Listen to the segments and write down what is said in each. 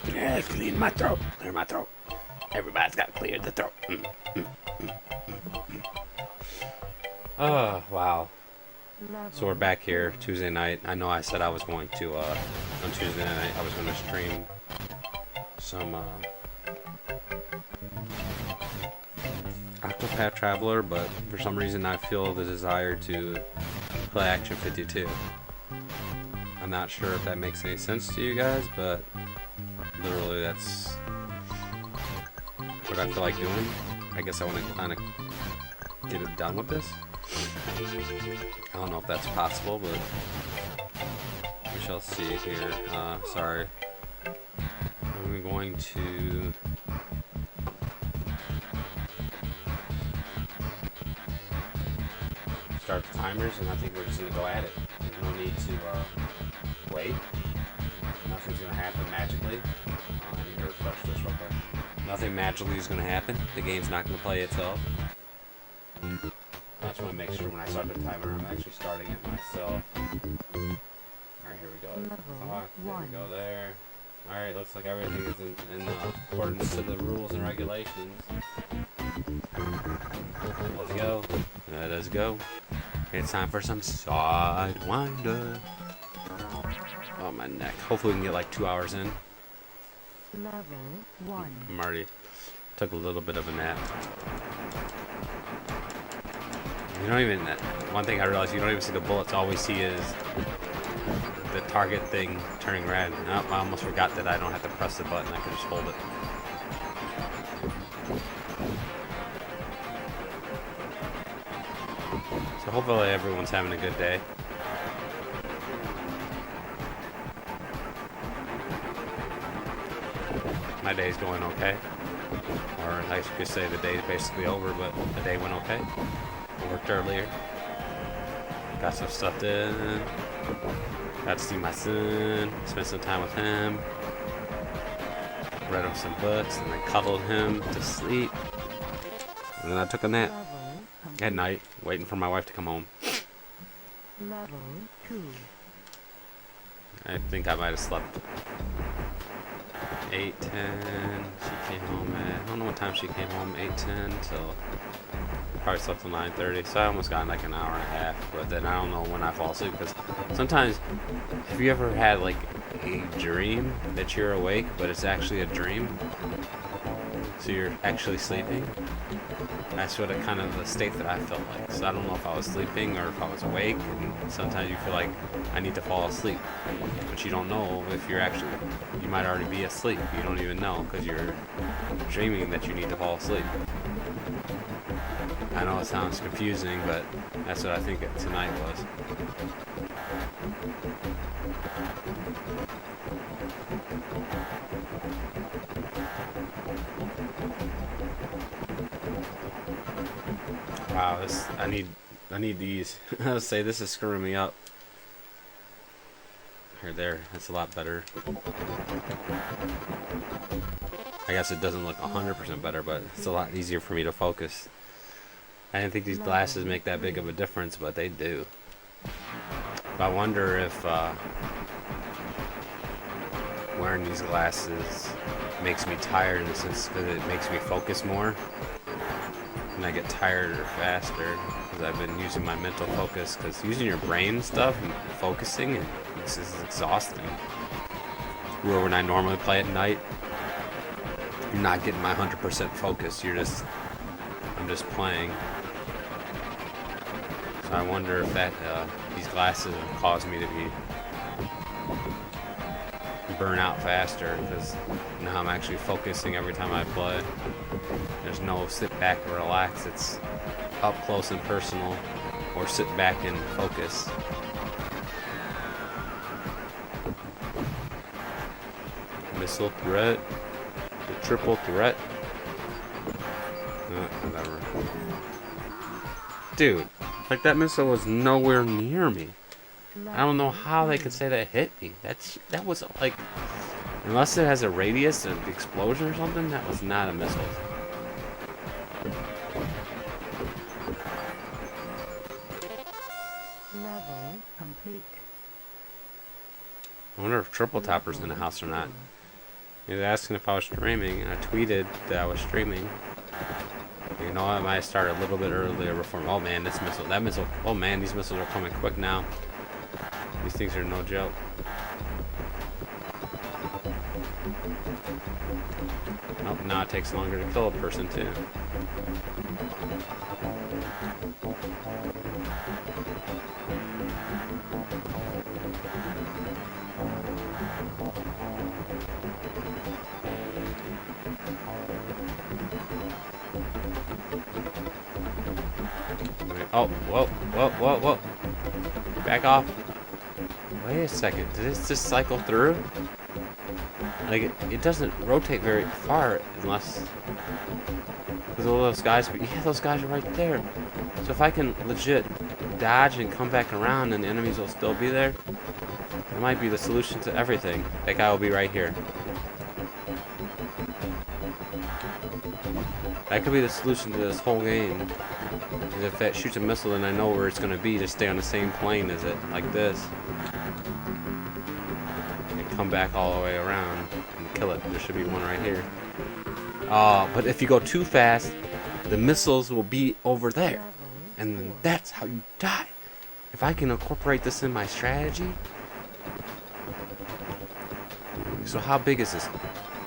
Yeah, clean my throat. Clear my throat. Everybody's got to clear the throat. Oh, wow. So we're back here Tuesday night. I know I said I was going to, on Tuesday night, I was going to stream some, Octopath Traveler, but for some reason I feel the desire to play Action 52. I'm not sure if that makes any sense to you guys, but literally that's what I feel like doing. I guess I want to kind of get it done with this. I don't know if that's possible, but we shall see here. Sorry. I'm going to start the timers, and I think we're just going to go at it. There's no need to wait. Nothing's going to happen magically. I need to refresh this real quick. Nothing magically is going to happen. The game's not going to play itself. I just want to make sure when I start the timer, I'm actually starting it myself. Alright, here we go. There we go there. Alright, looks like everything is in accordance to the rules and regulations. Let's go. Let us go. It's time for some Sidewinder. Oh, my neck. Hopefully we can get like 2 hours in. Level 1. I'm already took a little bit of a nap. You don't even, one thing I realized, you don't even see the bullets. All we see is the target thing turning red. Oh, I almost forgot that I don't have to press the button. I can just hold it. So hopefully everyone's having a good day. My day's going okay. Or I could say the day's basically over, but the day went okay. I worked earlier. Got some stuff done. Got to see my son. Spent some time with him. Read him some books and then cuddled him to sleep. And then I took a nap at night, waiting for my wife to come home. Level 2. I think I might have slept 8:10. She came home at, I don't know what time she came home, 8:10 till probably slept till 9:30. So I almost got like an hour and a half. But then I don't know when I fall asleep, because sometimes, have you ever had like a dream that you're awake, but it's actually a dream? So you're actually sleeping? That's what it kind of the state that I felt like. So I don't know if I was sleeping or if I was awake. And sometimes you feel like I need to fall asleep, but you don't know if you're actually, you might already be asleep. You don't even know because you're dreaming that you need to fall asleep. I know it sounds confusing, but that's what I think tonight was. Wow, this I need these. Let's say this is screwing me up. Here, there, that's a lot better. I guess it doesn't look 100% better, but it's a lot easier for me to focus. I didn't think these glasses make that big of a difference, but they do. But I wonder if wearing these glasses makes me tired in the sense that it makes me focus more. And I get tired faster because I've been using my mental focus, because using your brain and stuff and focusing, it's just exhausting. Where when I normally play at night, you're not getting my 100% focus. I'm just playing. So I wonder if that these glasses have caused me to burn out faster, because now I'm actually focusing every time I play. There's no sit back and relax. It's up close and personal, or sit back and focus. Missile threat. The triple threat. Whatever. Dude, like that missile was nowhere near me. I don't know how they could say that hit me. That was like, unless it has a radius of the explosion or something, that was not a missile. Level complete. I wonder if Triple Topper's in the house or not. He was asking if I was streaming, and I tweeted that I was streaming. You know, I might start a little bit earlier before. Oh man, this missile, that missile. Oh man, these missiles are coming quick now. These things are no joke. Oh, now it takes longer to kill a person too. Oh, whoa, whoa, whoa, whoa. Back off. Wait a second, did this just cycle through? Like, it doesn't rotate very far unless... Because all those guys, but yeah, those guys are right there. So if I can legit dodge and come back around and the enemies will still be there, that might be the solution to everything. That guy will be right here. That could be the solution to this whole game. Is if that shoots a missile and I know where it's going to be, to stay on the same plane as it, like this. And come back all the way around and kill it. There should be one right here. But if you go too fast, the missiles will be over there. And then that's how you die. If I can incorporate this in my strategy. So how big is this?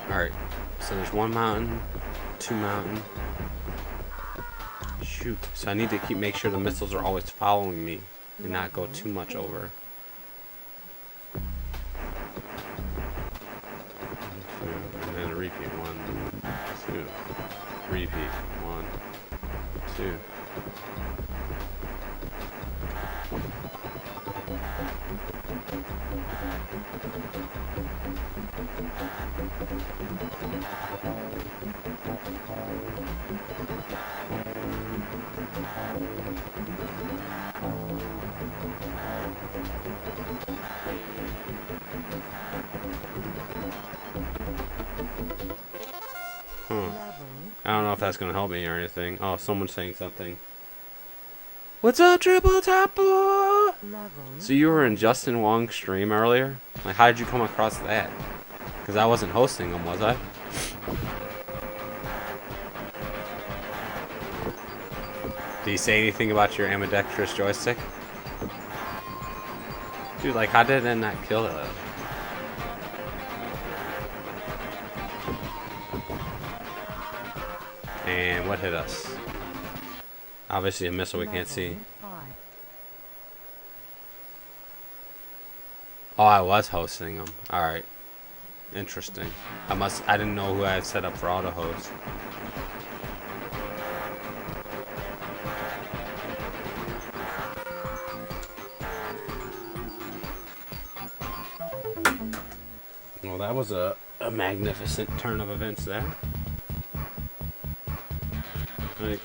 Alright, so there's one mountain, two mountain. Shoot, so I need to make sure the missiles are always following me and not go too much over. 1, 2, and then a repeat. 1, 2, repeat. 1, 2. I don't know if that's gonna help me or anything. Oh, someone's saying something. What's up, Triple Topper? So you were in Justin Wong's stream earlier? Like, how did you come across that? Because I wasn't hosting him, was I? Did he say anything about your ambidextrous joystick? Dude, like, how did it not kill it? And what hit us? Obviously a missile we can't see. Oh, I was hosting them. Alright. Interesting. I didn't know who I had set up for auto host. Well, that was a magnificent turn of events there. Like,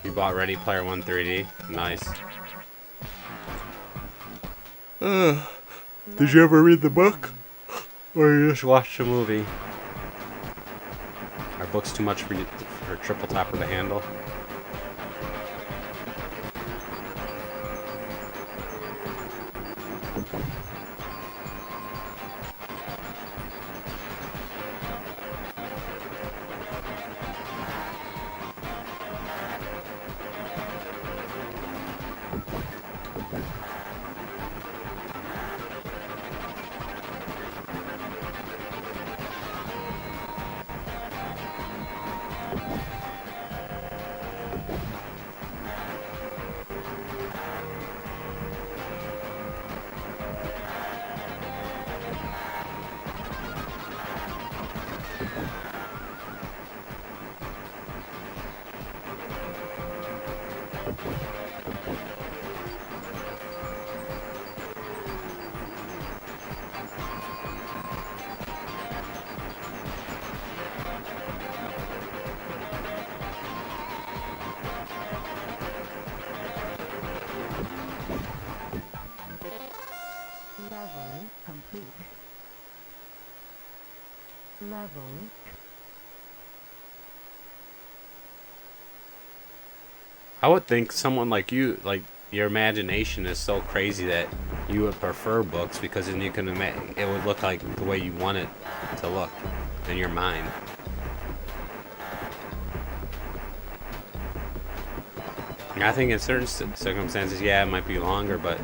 you bought Ready Player One 3D? Nice. Did you ever read the book? Or you just watched the movie? Are books too much for you, for Triple Topper to handle? Level. I would think someone like you, like, your imagination is so crazy that you would prefer books because then you can it would look like the way you want it to look in your mind. And I think in certain circumstances, yeah, it might be longer, but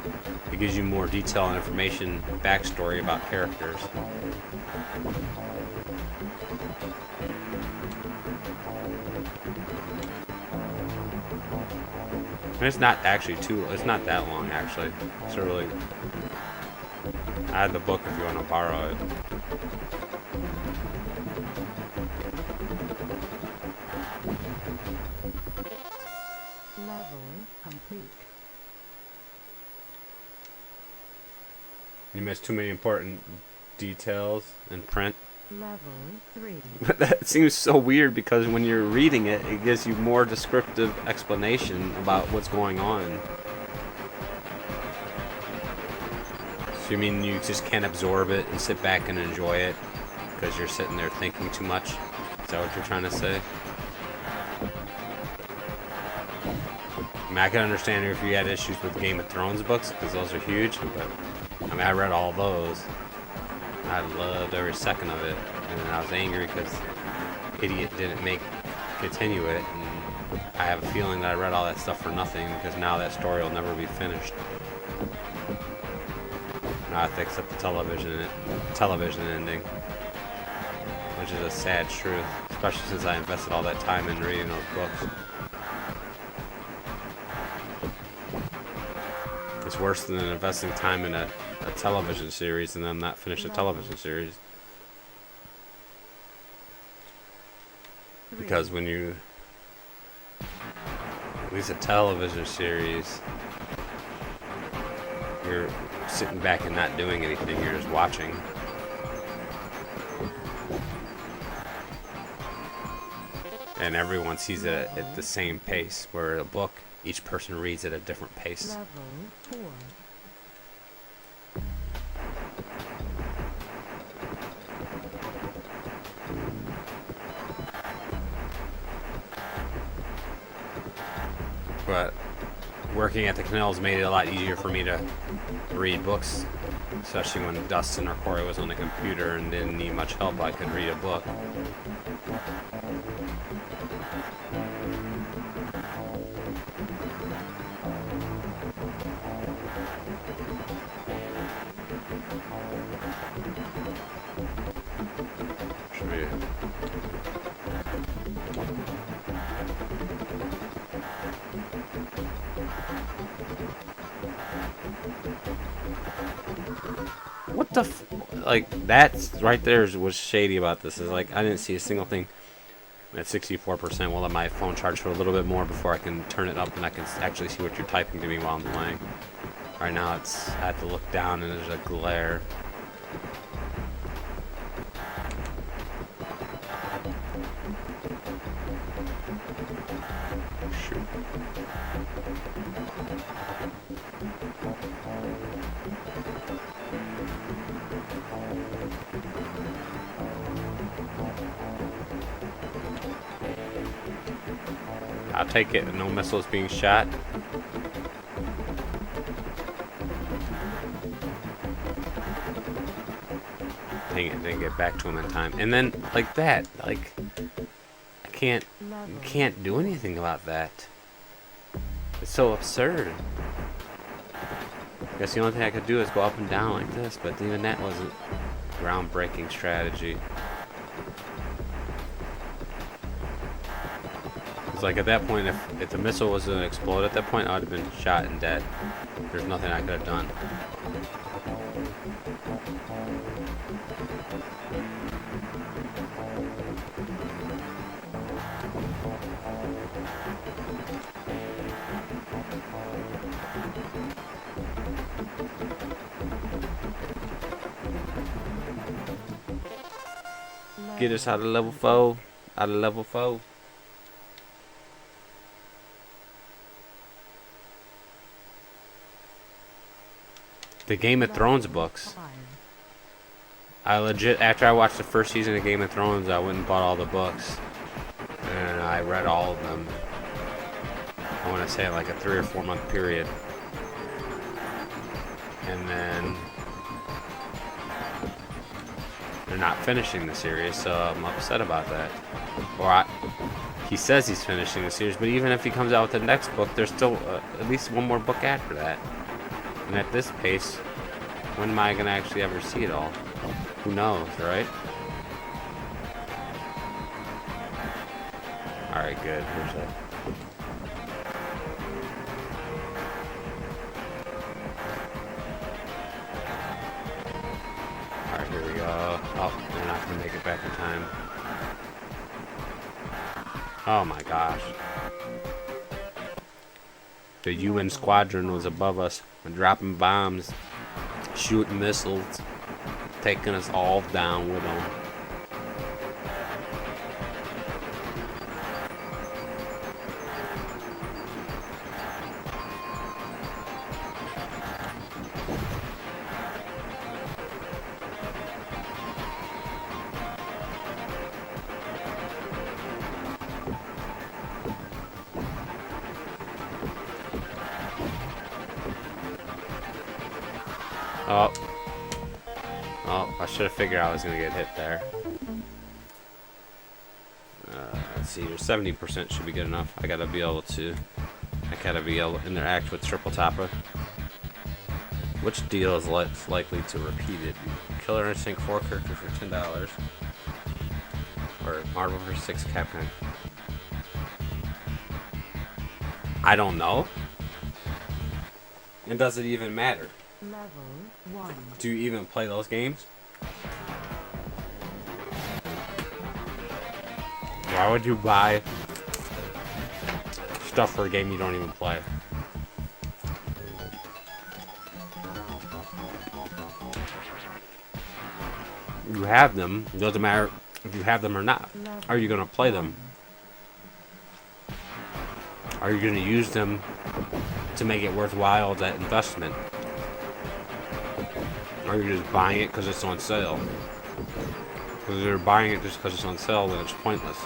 it gives you more detail and information, backstory about characters. And it's not actually it's not that long actually. It's really, I had the book if you want to borrow it. Level complete. You missed too many important details in print. Level 3. But that seems so weird because when you're reading it, it gives you more descriptive explanation about what's going on. So you mean you just can't absorb it and sit back and enjoy it because you're sitting there thinking too much? Is that what you're trying to say? I mean, I can understand if you had issues with Game of Thrones books because those are huge, but I mean, I read all those. I loved every second of it, and I was angry because Idiot didn't continue it, and I have a feeling that I read all that stuff for nothing because now that story will never be finished. Now I have to accept the television ending, which is a sad truth, especially since I invested all that time in reading those books. It's worse than investing time in a television series and then not finish a television series. Because when you release a television series, you're sitting back and not doing anything, you're just watching. And everyone sees it at the same pace, where a book, each person reads at a different pace. Level 4. But working at the canals made it a lot easier for me to read books, especially when Dustin or Corey was on the computer and didn't need much help. I could read a book. Should be. What the like, that's right there is what's shady about this, is like I didn't see a single thing at 64%. We'll let my phone charge for a little bit more before I can turn it up and I can actually see what you're typing to me while I'm playing. Right now I have to look down and there's a glare. Shoot. I'll take it. No missiles being shot. Dang it, didn't get back to him in time. And then, like that, like, I can't do anything about that. It's so absurd. I guess the only thing I could do is go up and down like this, but even that wasn't groundbreaking strategy. It's like at that point, if the missile was going to explode at that point, I would have been shot and dead. There's nothing I could have done. Get us out of level 4. Out of level 4. The Game of Thrones books. I legit, after I watched the first season of Game of Thrones, I went and bought all the books. And I read all of them. I want to say like a 3 or 4 month period. and then they're not finishing the series, so I'm upset about that. He says he's finishing the series, but even if he comes out with the next book, there's still at least one more book after that. And at this pace, when am I going to actually ever see it all? Who knows, right? Alright, good. Where's that? Alright, here we go. Oh, they're not going to make it back in time. Oh my gosh. The UN squadron was above us, dropping bombs, shooting missiles, taking us all down with them. Oh, I should have figured I was going to get hit there. Let's see here. 70% should be good enough. I gotta be able to interact with Triple Topper. Which deal is less likely to repeat it? Killer Instinct 4 character for $10. Or Marvel vs. 6 Capcom. I don't know. And does it even matter? Level 1. Do you even play those games? Why would you buy stuff for a game you don't even play? You have them. It doesn't matter if you have them or not. Are you going to play them? Are you going to use them to make it worthwhile, that investment? Or are you just buying it because it's on sale? Because if you're buying it just because it's on sale, then it's pointless.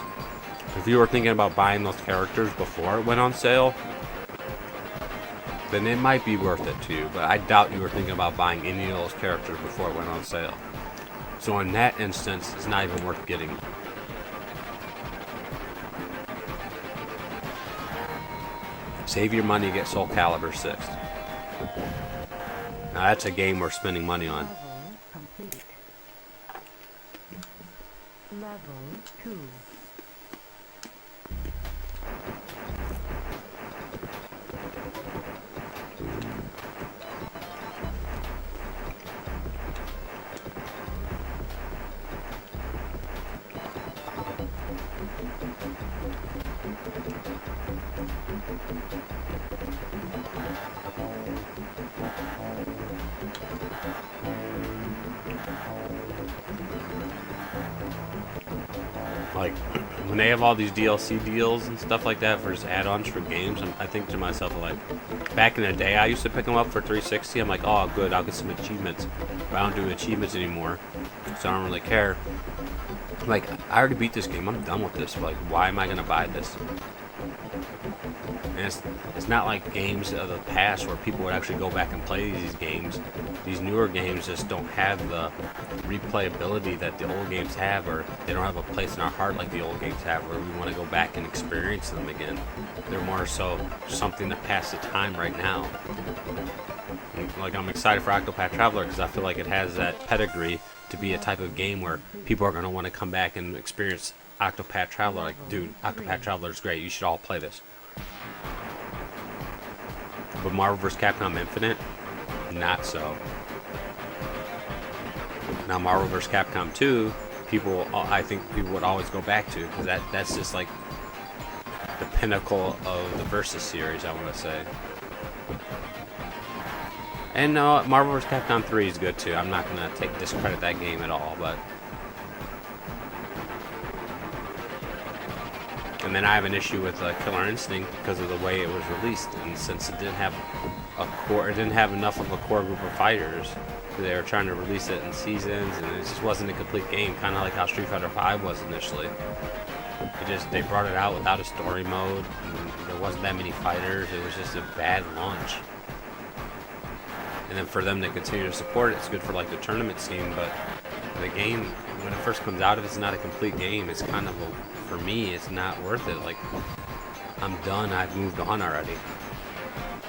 If you were thinking about buying those characters before it went on sale, then it might be worth it to you. But I doubt you were thinking about buying any of those characters before it went on sale. So in that instance, it's not even worth getting. Save your money, get Soul Calibur 6. Now that's a game worth spending money on. Level complete. Level 2. Like, when they have all these DLC deals and stuff like that for just add-ons for games, I think to myself, like, back in the day, I used to pick them up for 360. I'm like, oh, good, I'll get some achievements. But I don't do achievements anymore, so I don't really care. Like, I already beat this game. I'm done with this. Like, why am I going to buy this? And it's not like games of the past where people would actually go back and play these games. These newer games just don't have the replayability that the old games have, or they don't have a place in our heart like the old games have, where we want to go back and experience them again. They're more so something to pass the time right now. Like, I'm excited for Octopath Traveler because I feel like it has that pedigree to be a type of game where people are going to want to come back and experience Octopath Traveler. Like, dude, Octopath Traveler is great. You should all play this. But Marvel vs. Capcom Infinite, not so. Now Marvel vs. Capcom 2, I think people would always go back to, because that's just like the pinnacle of the Versus series, I want to say. And Marvel vs. Capcom 3 is good too. I'm not going to discredit that game at all, but. And then I have an issue with Killer Instinct because of the way it was released, and since it didn't have enough of a core group of fighters, they were trying to release it in seasons, and it just wasn't a complete game. Kind of like how Street Fighter V was initially. They brought it out without a story mode. And there wasn't that many fighters. It was just a bad launch. and then for them to continue to support it, it's good for like the tournament scene. But the game, when it first comes out, if it's not a complete game, it's kind of for me, it's not worth it. Like, I'm done. I've moved on already.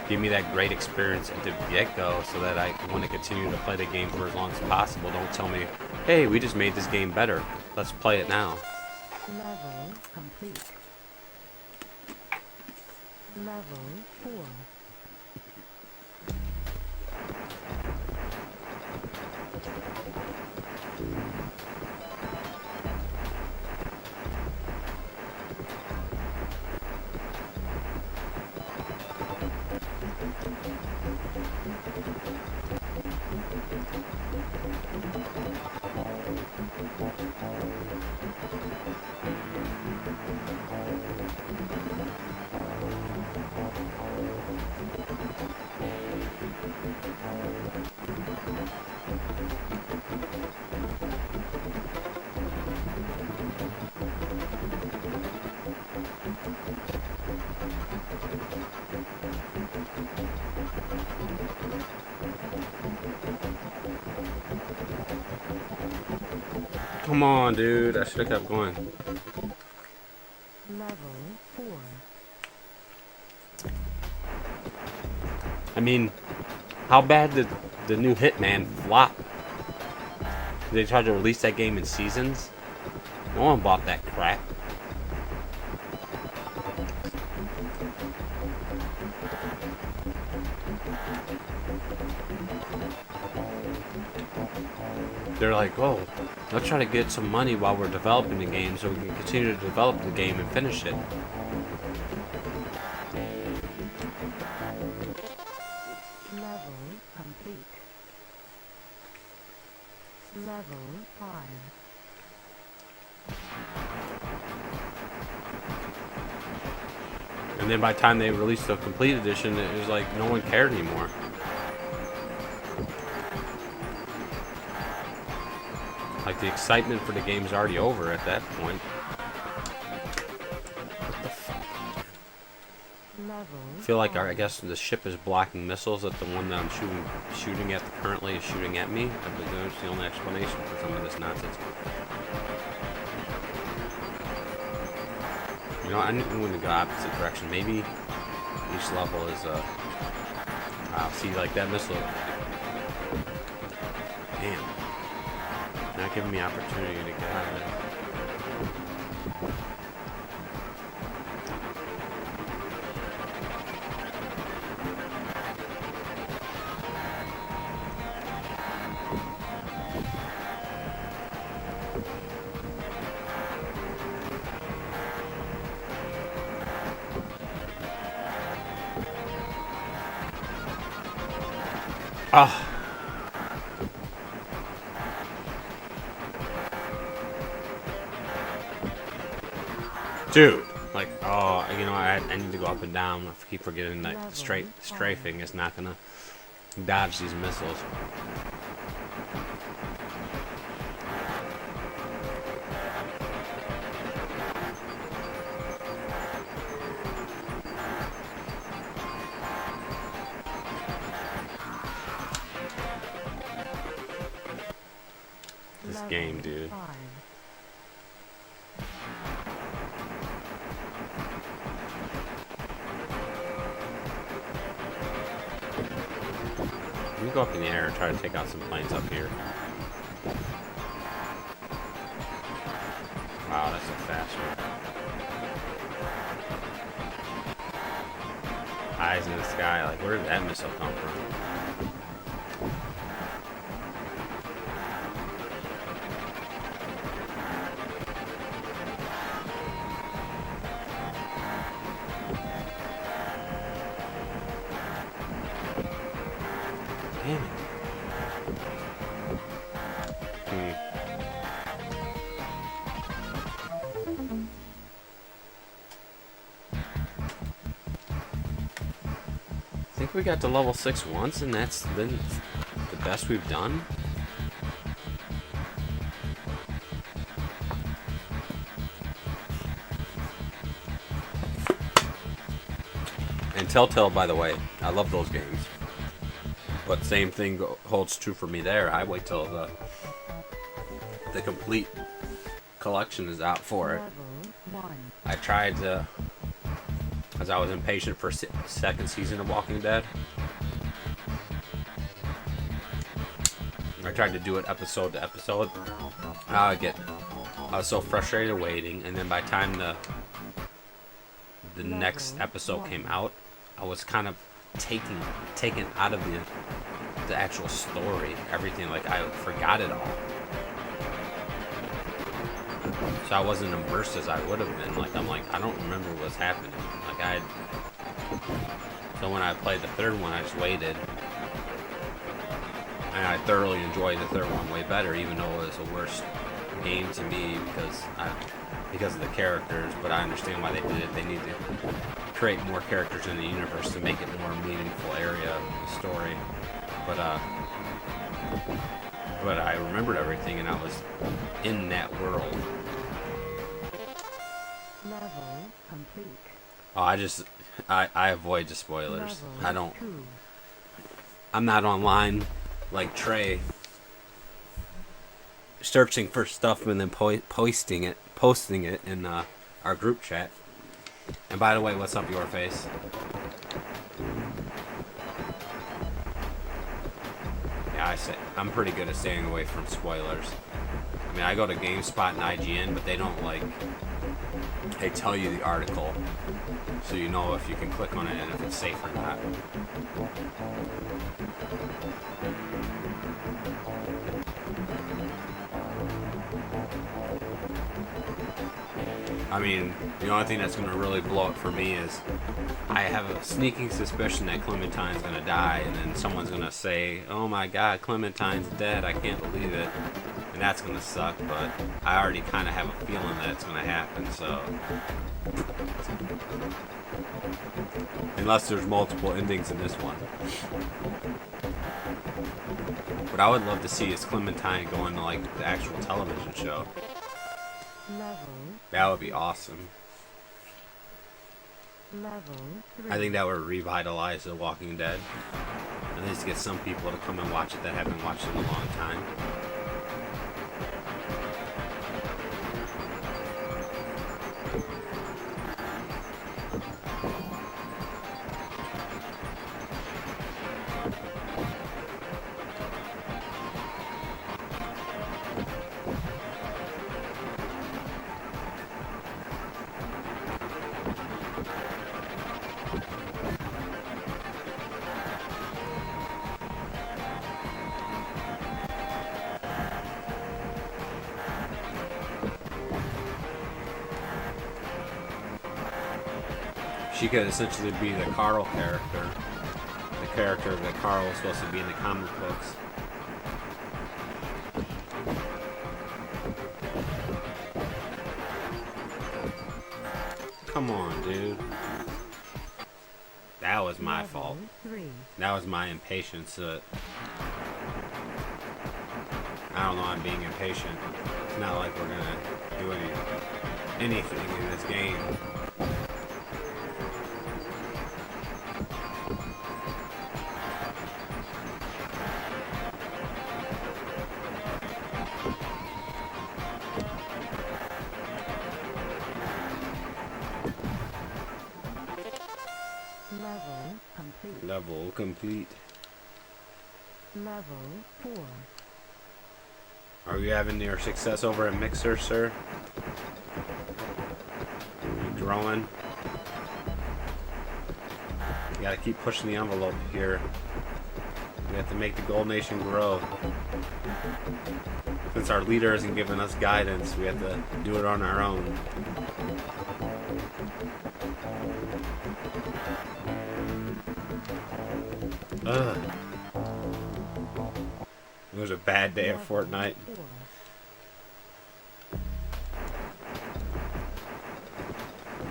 Give me that great experience at the get-go so that I want to continue to play the game for as long as possible. Don't tell me, hey, we just made this game better. Let's play it now. Level complete. Level 4. Come on, dude. I should have kept going. Level 4. I mean, how bad did the new Hitman flop? Did they try to release that game in seasons? No one bought that crap. They're like, oh, let's try to get some money while we're developing the game so we can continue to develop the game and finish it. Level complete. Level 5. And then by the time they released the complete edition, it was like no one cared anymore. Like, the excitement for the game's already over at that point. What the fuck? I feel like I guess the ship is blocking missiles that the one that I'm shooting at currently is shooting at me. I believe that's the only explanation for some of this nonsense. You know, I need to go opposite direction. Maybe each level is I'll see, like that missile. Damn. Not giving me opportunity to get out of it. Ah. Dude, like, oh, you know, I need to go up and down. I keep forgetting that strafing is not gonna dodge these missiles. This game, dude. Let me go up in the air and try to take out some planes up here. Wow, that's a fast one. Eyes in the sky, like, where did that missile come from? Damn it. I think we got to level 6 once, and that's been the best we've done. And Telltale, by the way, I love those games. But same thing holds true for me there. I wait till the complete collection is out for it. Level 1. I tried to, as I was impatient for second season of Walking Dead. I tried to do it episode to episode. I was so frustrated waiting, and then by the time the next episode came out, I was kind of taken out of the actual story, everything. Like, I forgot it all, so I wasn't immersed as I would have been. Like, I'm like, I don't remember what's happening. Like, so when I played the third one, I just waited, and I thoroughly enjoyed the third one way better, even though it was a worse game to me because of the characters. But I understand why they did it. They need to create more characters in the universe to make it a more meaningful area of the story. But I remembered everything, and I was in that world. Level complete. Oh, I avoid the spoilers. Level I don't. 2. I'm not online like Trey, searching for stuff and then posting it in our group chat. And by the way, what's up, your face? Yeah, I'm pretty good at staying away from spoilers. I mean, I go to GameSpot and IGN, but they don't they tell you the article, so you know if you can click on it and if it's safe or not. I mean, the only thing that's going to really blow up for me is I have a sneaking suspicion that Clementine's going to die, and then someone's going to say, oh my god, Clementine's dead, I can't believe it. And that's going to suck, but I already kind of have a feeling that it's going to happen, so. Unless there's multiple endings in this one. What I would love to see is Clementine going to, like, the actual television show. Level. That would be awesome. Level 3. I think that would revitalize The Walking Dead. At least get some people to come and watch it that haven't watched it in a long time. She could essentially be the Carl character. The character that Carl was supposed to be in the comic books. Come on, dude. That was my fault. 3. That was my impatience. I don't know, I'm being impatient. It's not like we're gonna do anything in this game. Level complete. Level complete. Level 4. Are you having your success over at Mixer, sir? Are you growing? You gotta keep pushing the envelope here. We have to make the Gold Nation grow. Since our leader isn't giving us guidance, we have to do it on our own. Ugh. It was a bad day at Fortnite. 4.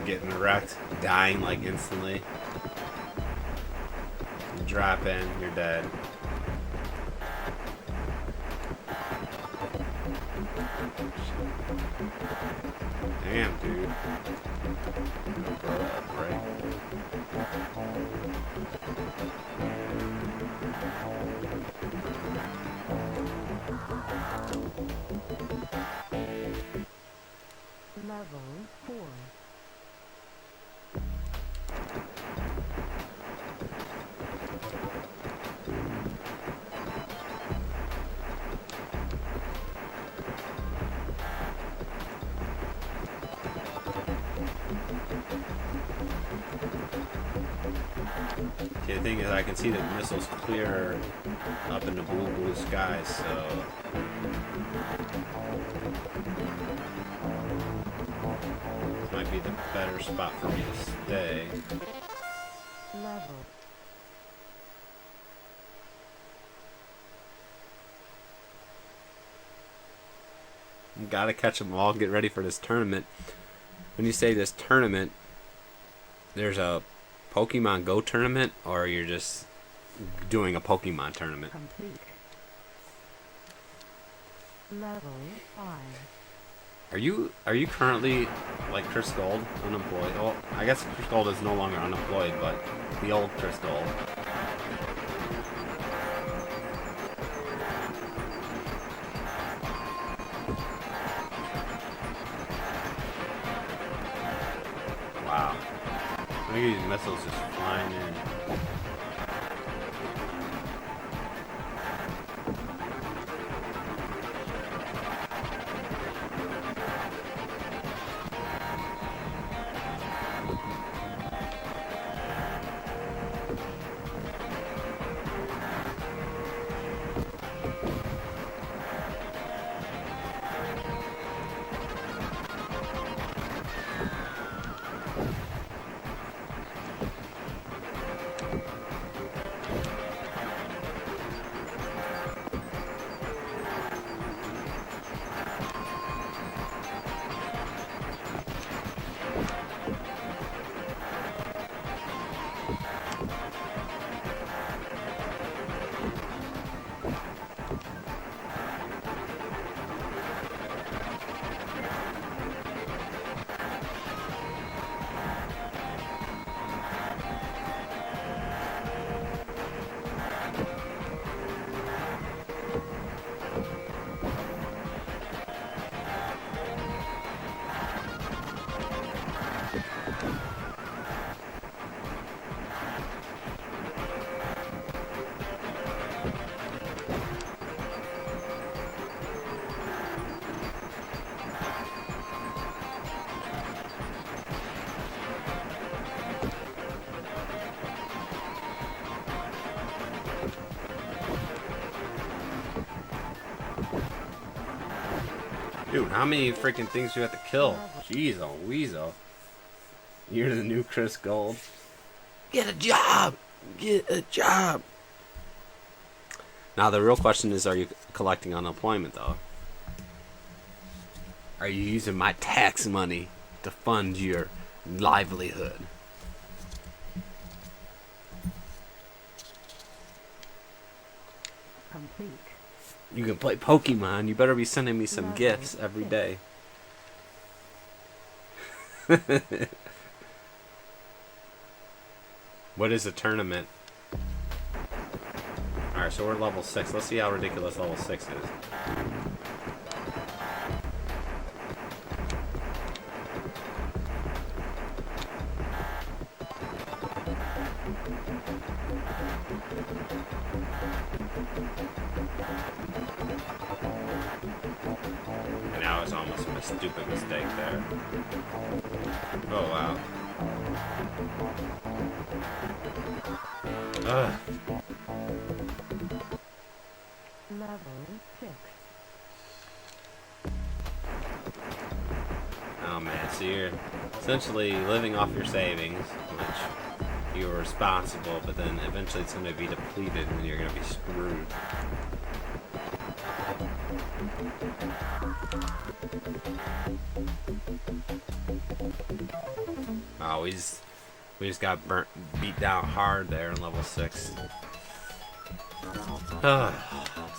Getting wrecked, dying like instantly. You drop in, you're dead. Damn, dude. Grow up, right? Okay, the thing is, I can see the missiles clear up in the blue skies, so... This might be the better spot for me to stay. Level. Gotta catch them all, get ready for this tournament. When you say this tournament, there's a Pokemon Go tournament, or you're just doing a Pokemon tournament? Complete. Level 5. Are you currently, like Chris Gold, unemployed? Well, I guess Chris Gold is no longer unemployed, but the old Chris Gold. Wow. Look at these missiles just flying in. Dude, how many freaking things do you have to kill? Jeez, oh weasel. You're the new Chris Gold. Get a job! Get a job! Now the real question is, are you collecting unemployment though? Are you using my tax money to fund your livelihood? Complete. You can play Pokemon. You better be sending me some gifts every day. What is a tournament? Alright, so we're level 6. Let's see how ridiculous level 6 is. And now it's almost a stupid mistake there. Oh, wow. Ugh. Level 6. Oh man, so you're essentially living off your savings, which you were responsible, but then eventually it's going to be depleted and you're going to be screwed. Oh, we just got beat down hard there in level 6.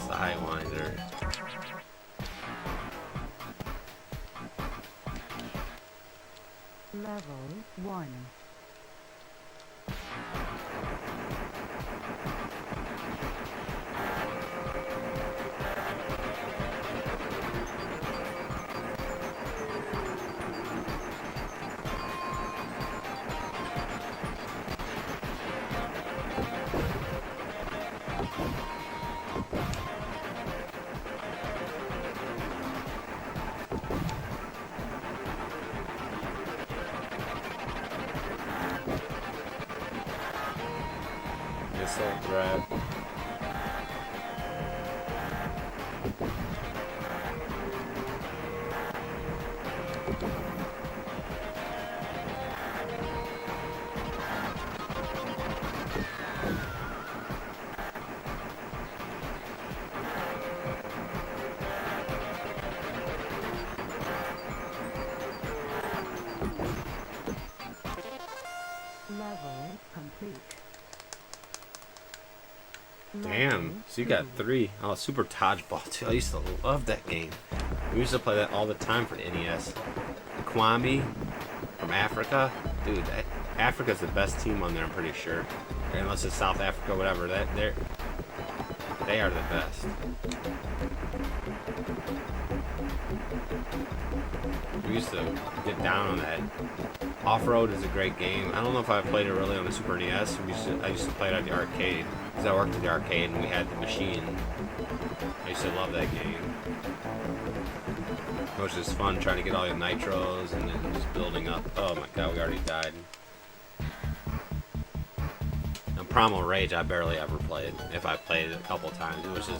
Sidewinder. Level 1. Missile threat. Level complete. Damn, so you got 3. Oh, Super Dodgeball too. I used to love that game. We used to play that all the time for NES. Kwame from Africa. Dude, Africa's the best team on there, I'm pretty sure. Unless it's South Africa, whatever. They are the best. We used to get down on that. Off-Road is a great game. I don't know if I played it really on the Super NES. I used to play it at the arcade. Because I worked at the arcade and we had the machine. I used to love that game. It was just fun trying to get all the nitros and then just building up. Oh my god, we already died. And Primal Rage I barely ever played. If I played it a couple times, it was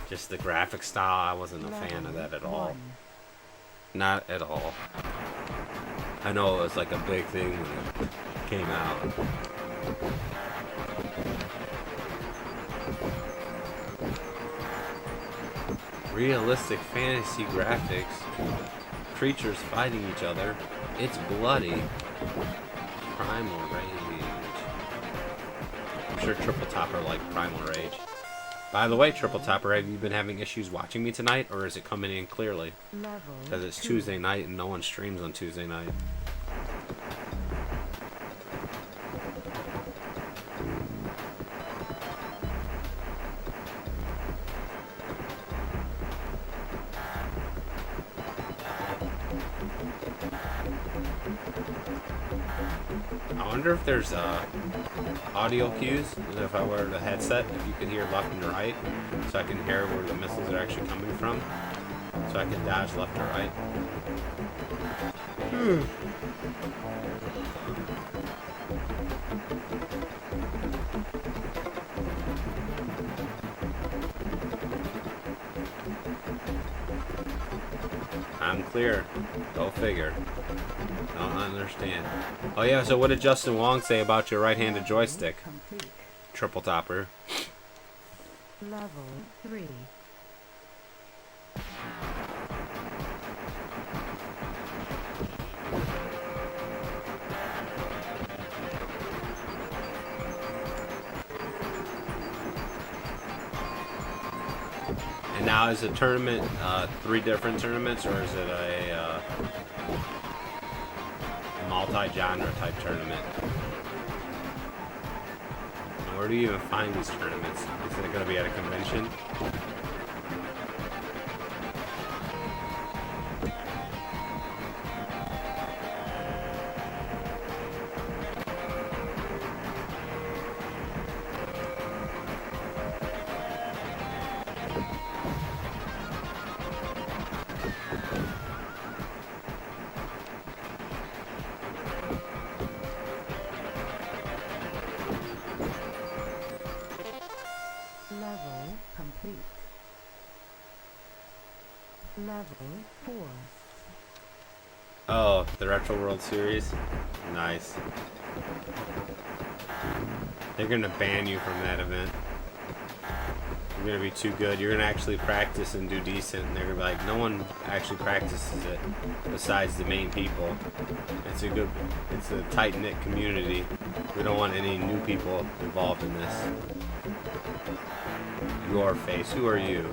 just the graphic style. I wasn't a fan of that at all. Not at all. I know it was like a big thing when it came out. Realistic fantasy graphics. Creatures fighting each other. It's bloody. Primal Rage. I'm sure Triple Topper liked Primal Rage. By the way, Triple Topper, have you been having issues watching me tonight, or is it coming in clearly? Because it's Tuesday night and no one streams on Tuesday night. I wonder if there's audio cues, if I wear the headset, if you could hear left and right, so I can hear where the missiles are actually coming from, so I can dodge left or right. I'm clear. Go figure. Don't understand. Oh yeah, so what did Justin Wong say about your right-handed joystick? Triple Topper. Level 3. And now is the tournament 3 different tournaments, or is it a multi-genre type tournament? And where do you even find these tournaments? Is it going to be at a convention? Level complete. Level 4. Oh, the Retro World Series? Nice. They're gonna ban you from that event. You're gonna be too good. You're gonna actually practice and do decent, and they're gonna be like, no one actually practices it besides the main people. It's a tight-knit community. We don't want any new people involved in this. Your face. Who are you?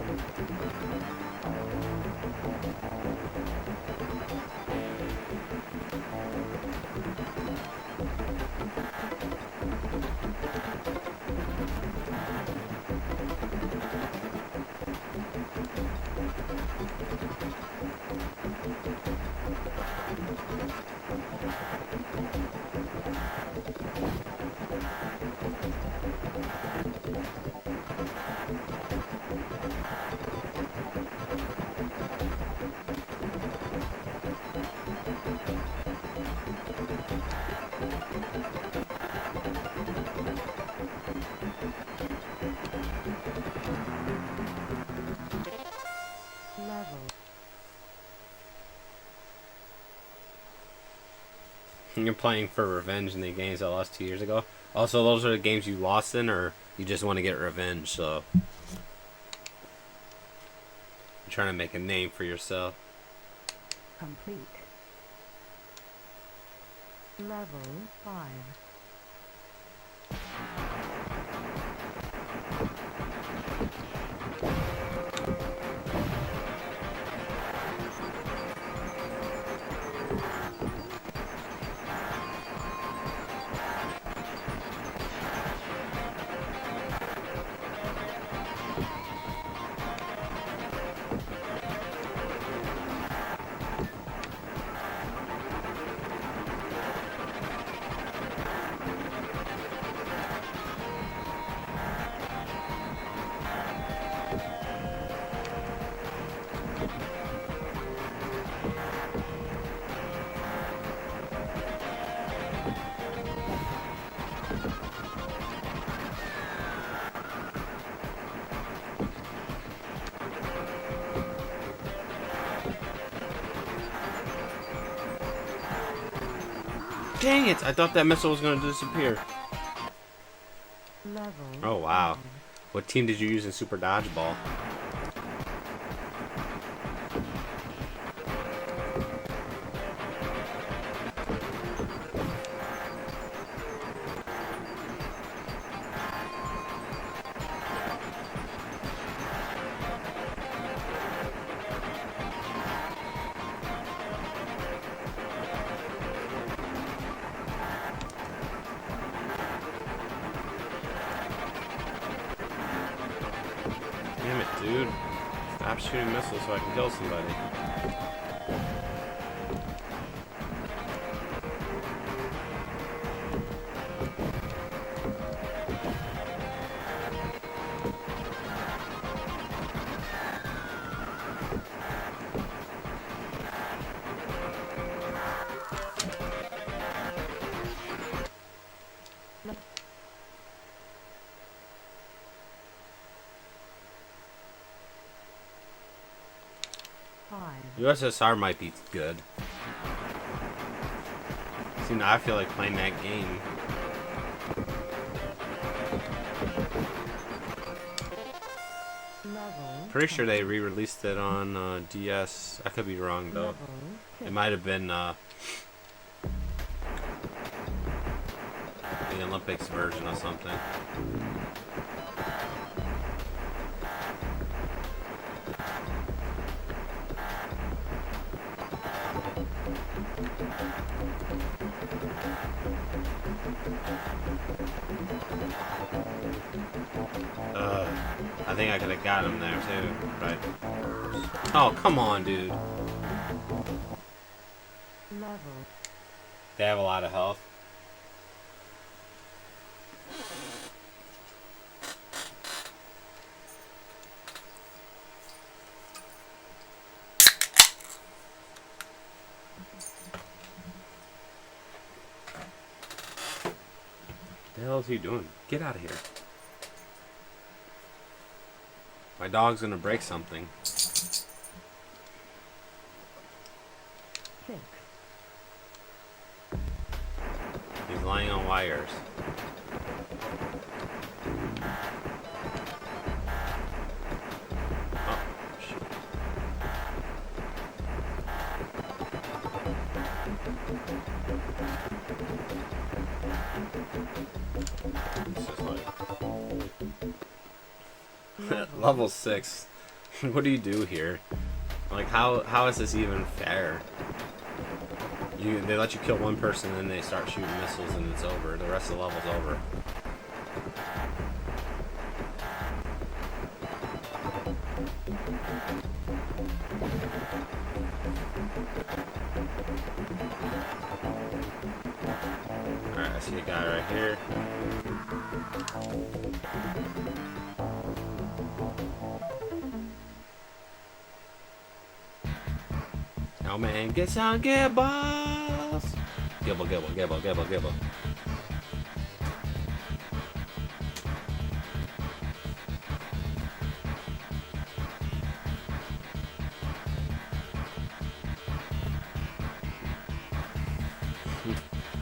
You're playing for revenge in the games I lost 2 years ago. Also, those are the games you lost in, or you just want to get revenge, so... You're trying to make a name for yourself. Complete. Level 5. Dang it! I thought that missile was going to disappear. Level Oh, wow. 5. What team did you use in Super Dodgeball? Damn it, dude. Stop shooting missiles so I can kill somebody. USSR might be good. See, now I feel like playing that game. Level Pretty sure they re-released it on DS. I could be wrong though. Level It 6. might have been the Olympics version or something. I think I could have got him there too, right? Oh, come on, dude. Level. They have a lot of health. What the hell is he doing? Get out of here. My dog's gonna break something. 6. He's lying on wires. Oh, shit. This is like level 6. What do you do here? Like, how is this even fair? They let you kill one person, and then they start shooting missiles, and it's over. The rest of the level's over. Alright, I see a guy right here. Oh man, get some gibbles! Gibble, gibble, gibble, gibble, gibble.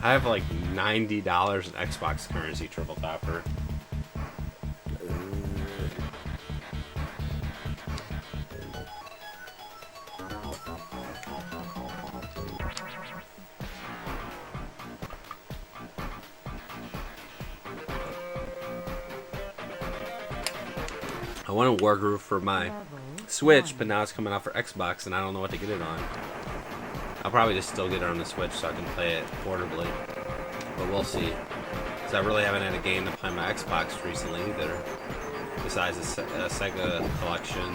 I have like $90 in Xbox currency, Triple Topper. I want a Wargroove for my Switch, but now it's coming out for Xbox, and I don't know what to get it on. I'll probably just still get it on the Switch so I can play it portably, but we'll see. Because I really haven't had a game to play on my Xbox recently either, besides the Sega collection.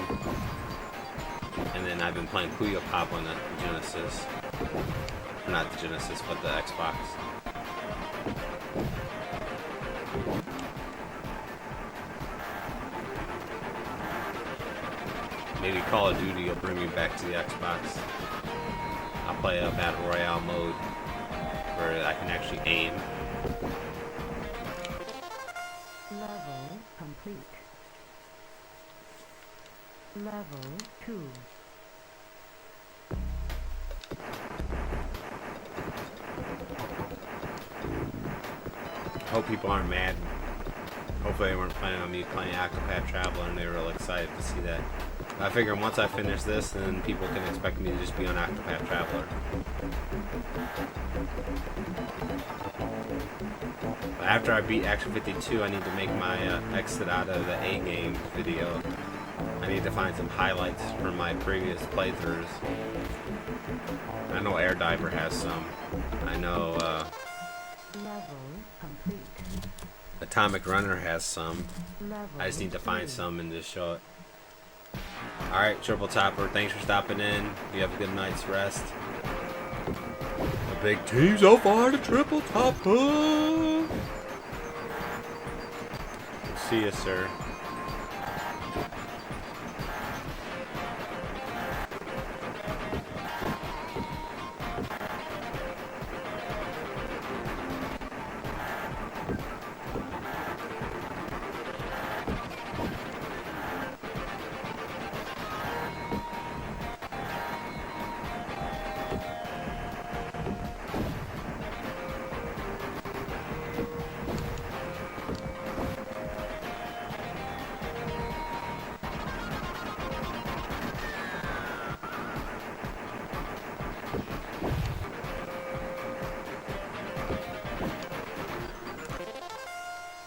And then I've been playing Puyo Pop on the Genesis. Or not the Genesis, but the Xbox. Maybe Call of Duty will bring me back to the Xbox. I'll play a Battle Royale mode where I can actually aim. Level complete. Level 2. I hope people aren't mad. Hopefully they weren't planning on me playing Octopath Traveler and they were real excited to see that. I figure once I finish this, then people can expect me to just be on Octopath Traveler. But after I beat Action 52, I need to make my exit out of the A game video. I need to find some highlights from my previous playthroughs. I know Air Diver has some. I know Level complete. Atomic Runner has some. Level I just need to find 3. some and just show it. Alright, Triple Topper, thanks for stopping in. You have a good night's rest. A big team so far to Triple Topper. See you, sir.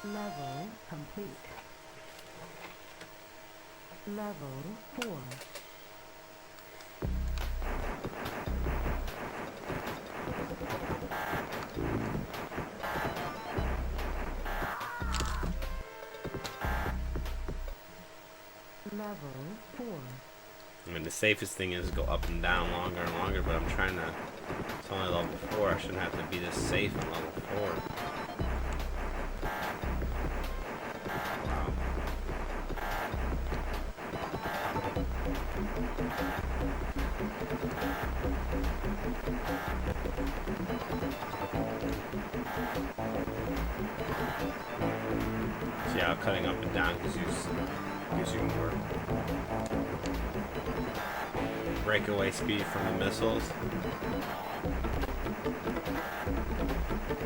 Level complete. Level 4. Level 4. I mean, the safest thing is to go up and down longer and longer, but I'm trying to... It's only level 4. I shouldn't have to be this safe on level 4. See how cutting up and down gives you more breakaway speed from the missiles.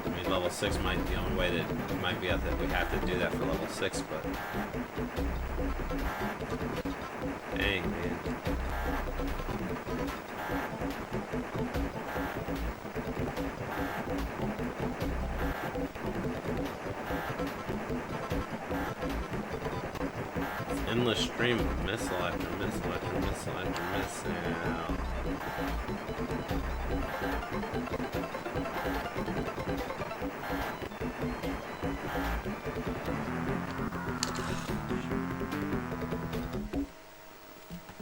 I mean, level 6 might be the only way that it might be that we have to do that for level 6, but dang, man. Endless stream of missile after missile after missile after missile.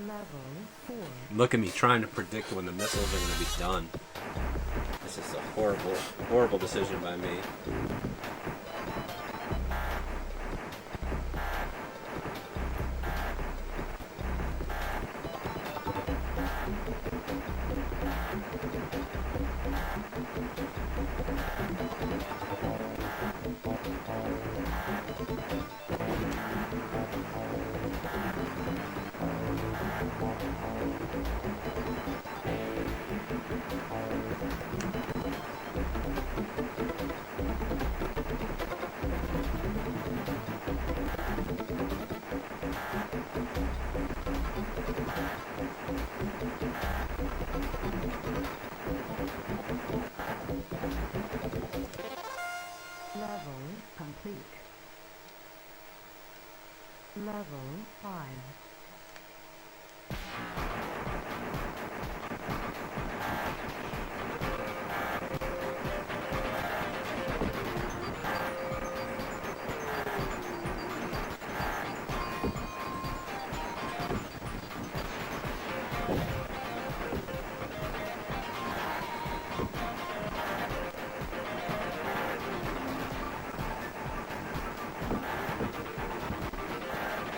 Level 4. Look at me trying to predict when the missiles are going to be done. This is a horrible, horrible decision by me. Level 5.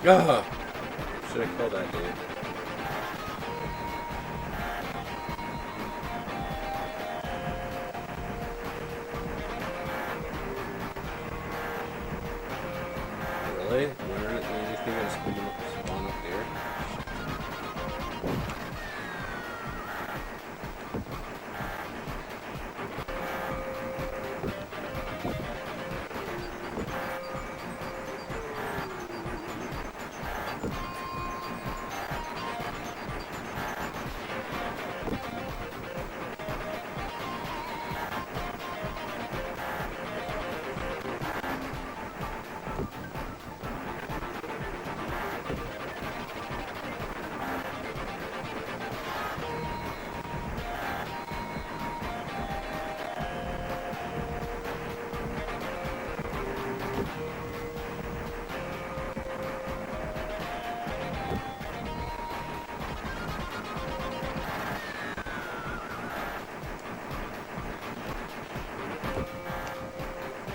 Ugh! Should have killed that dude. Really? Anything gonna spawn up here?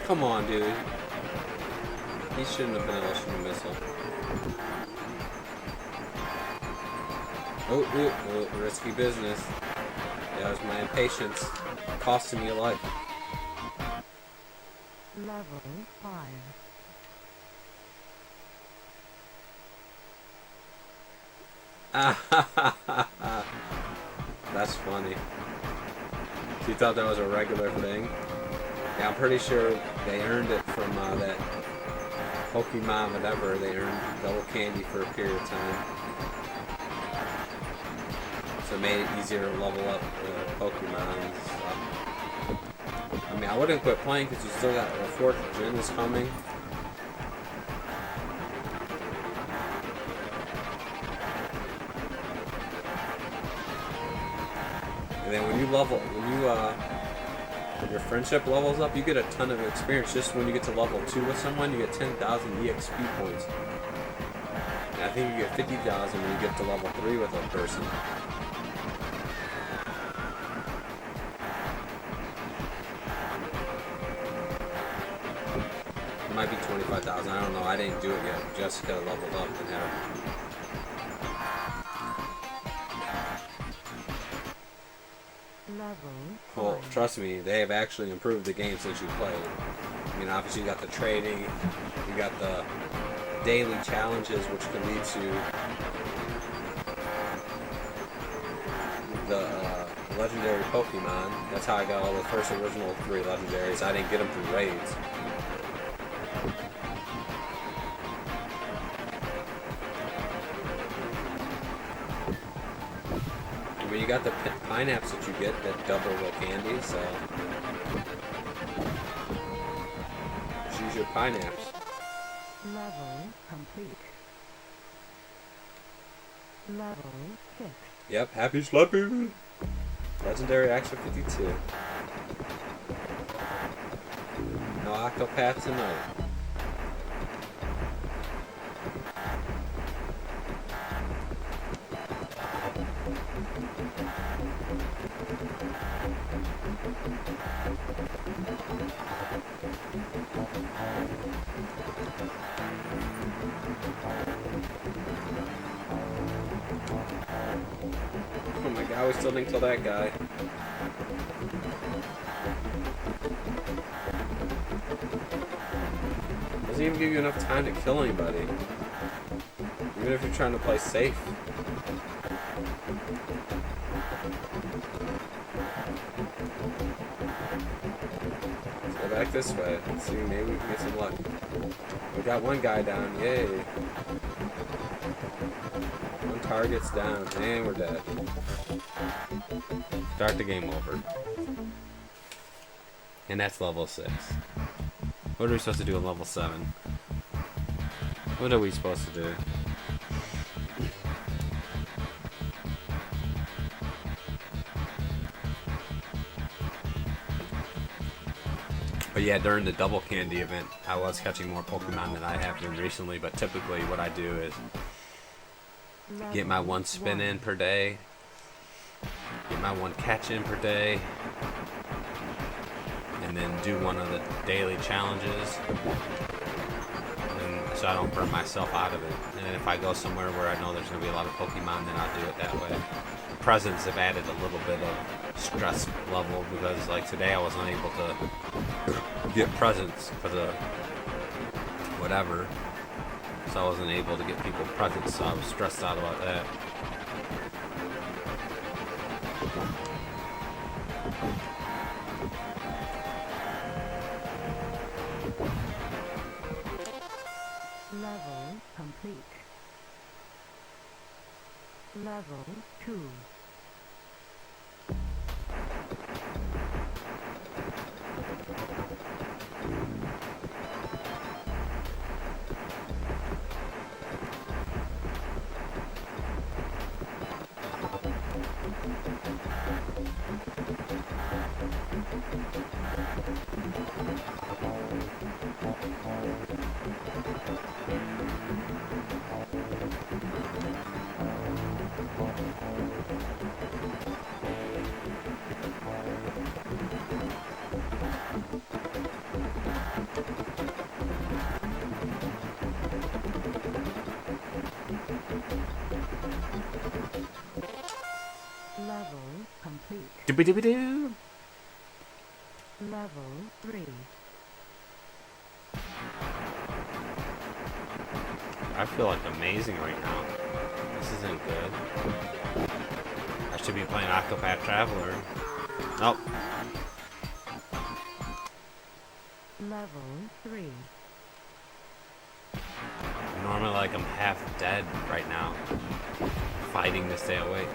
Come on, dude. He shouldn't have been able to shoot a missile. Oh, risky business. That was my impatience. Costing me a life. Level 5. That's funny. So you thought that was a regular thing? Yeah, I'm pretty sure they earned it from that Pokemon, whatever. They earned double candy for a period of time. So it made it easier to level up Pokemon and stuff. I mean, I wouldn't quit playing because you still got the 4th gen is coming. And then when your friendship levels up, you get a ton of experience. Just when you get to level 2 with someone, you get 10,000 EXP points. And I think you get 50,000 when you get to level 3 with a person. It might be 25,000, I don't know. I didn't do it yet. Jessica leveled up and had a... Well, trust me, they have actually improved the game since you played. I mean, obviously you got the trading, you got the daily challenges, which can lead to the legendary Pokemon. That's how I got all the first original 3 legendaries. I didn't get them through raids. I mean, you got the pineapples that you get that double the candy, so just use your pineapples. Level complete. Level 6. Yep, happy slapping. Legendary Action 52. No Octopath tonight. Oh my god, we still didn't kill that guy. Doesn't even give you enough time to kill anybody. Even if you're trying to play safe. Let's go back this way. Let's see, maybe we can get some luck. We got one guy down, yay. One target's down, and we're dead. Start the game over. And that's level 6. What are we supposed to do at level 7? What are we supposed to do? But yeah, during the double candy event, I was catching more Pokemon than I have been recently, but typically what I do is get my one spin in per day, get my one catch in per day, and then do one of the daily challenges, and so I don't burn myself out of it. And if I go somewhere where I know there's going to be a lot of Pokemon, then I'll do it that way. Presents have added a little bit of stress level, because like today I wasn't able to get presents for the whatever, so I wasn't able to get people presents, so I was stressed out about that. Level complete. Level 2. Level complete. Doo-ba-doo-ba-doo. Level 3. I feel like amazing right now. This isn't good. I should be playing Octopath Traveler. Nope. Level 3. Normally, like, I'm half dead right now, fighting to stay awake.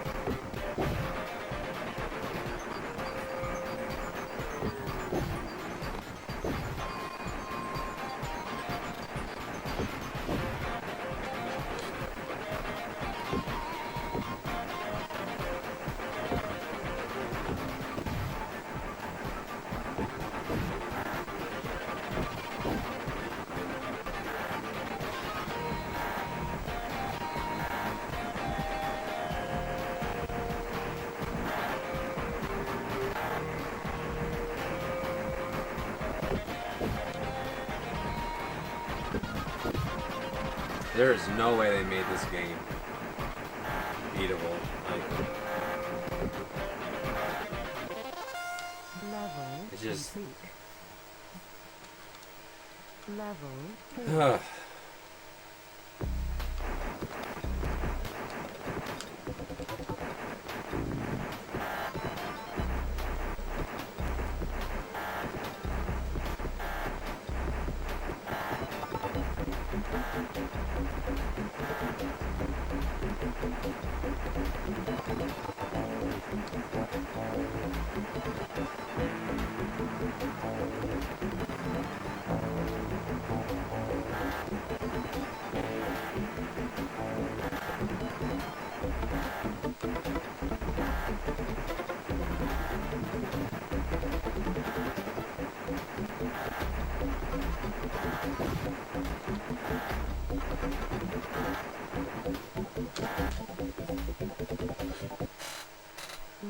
There is no way they made this game beatable. Like, Level it's just. complete. Level 4.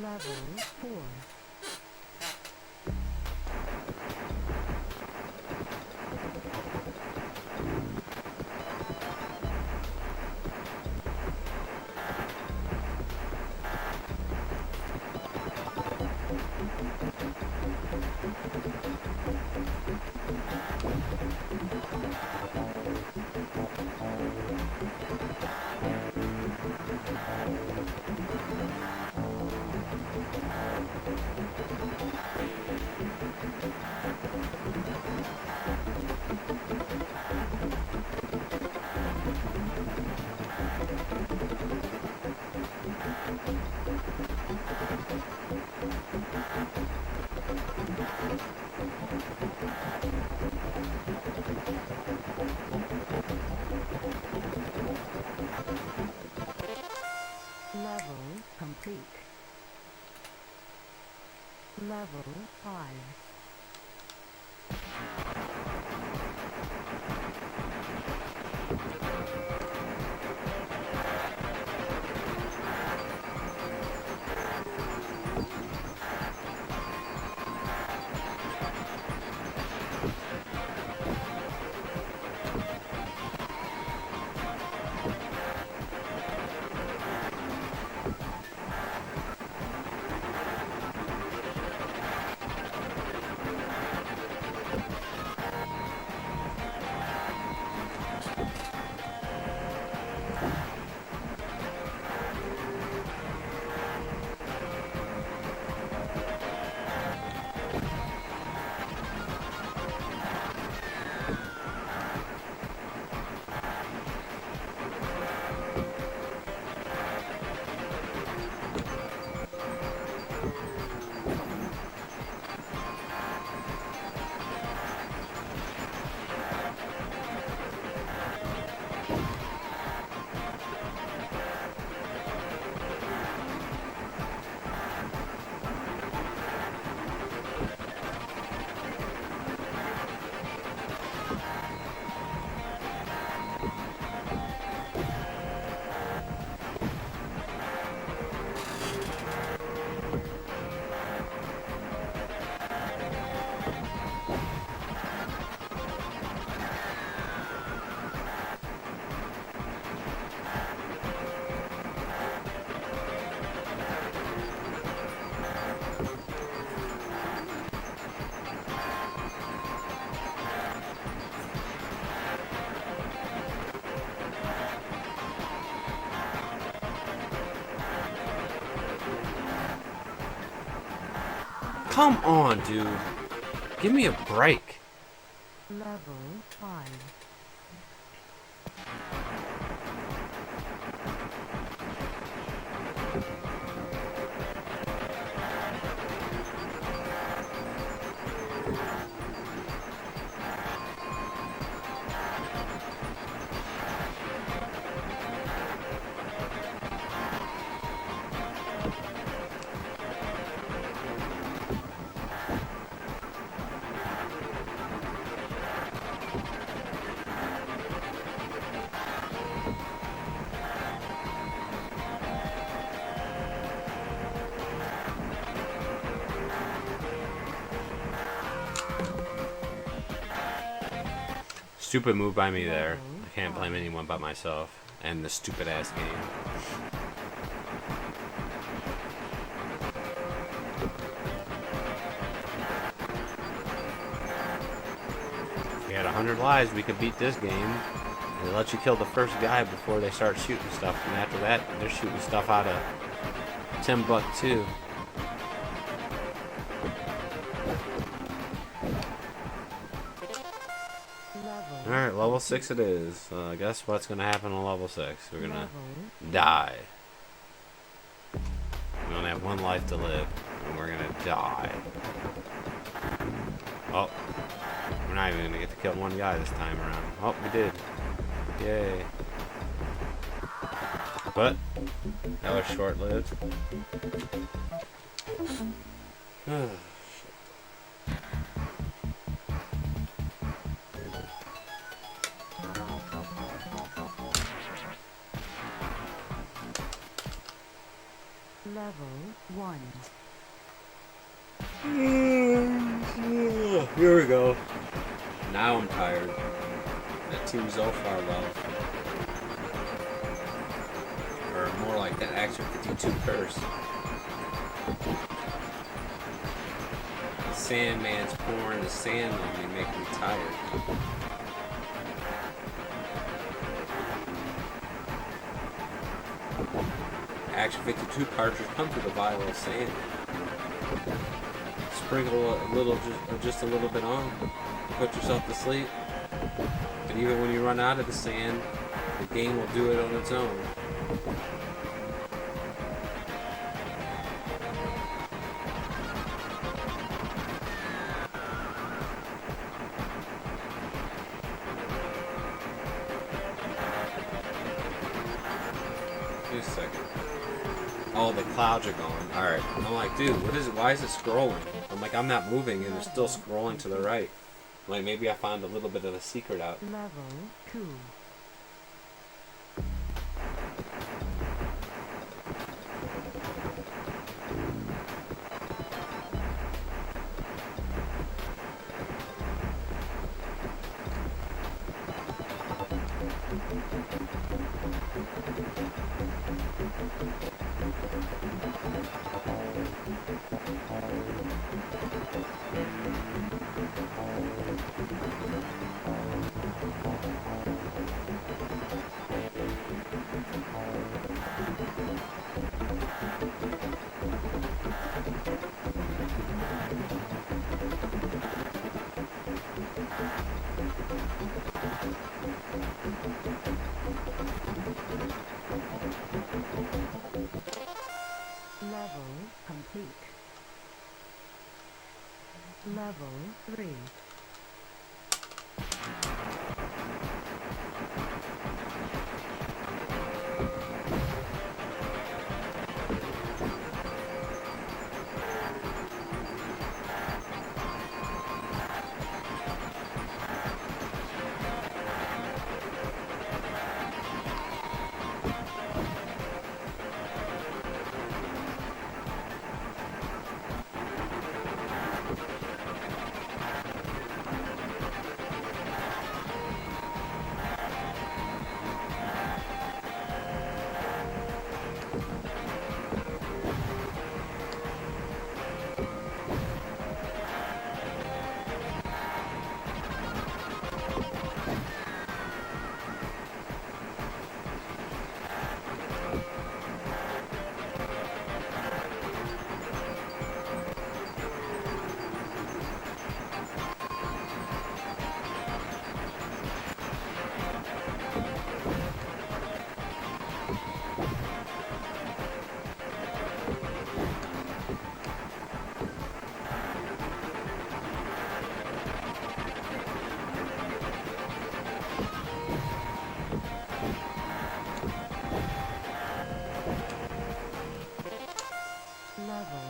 Level 4. Level 5. Come on, dude. Give me a break. Level 5. Stupid move by me there. I can't blame anyone but myself and the stupid ass game. If we had 100 lives, we could beat this game. They let you kill the first guy before they start shooting stuff, and after that, they're shooting stuff out of Timbuktu. Alright, level 6 it is. Guess what's going to happen on level 6? We're going to die. We only have one life to live, and we're going to die. Oh, we're not even going to get to kill one guy this time around. Oh, we did. Yay. But, that was short-lived. Level 1. Here we go. Now I'm tired. That Team Zophar love. Or more like that Action 52 curse. Sandman's pouring the sand on me, making me tired. Action 52 cartridge comes with a vial of sand. Sprinkle a little, just a little bit on. Put yourself to sleep. But even when you run out of the sand, the game will do it on its own. Just a second. Oh, the clouds are going. Alright. I'm like, dude, what is it? Why is it scrolling? I'm like, I'm not moving and it's still scrolling to the right. I'm like, maybe I found a little bit of a secret out. Level 2. Level complete. Level 3.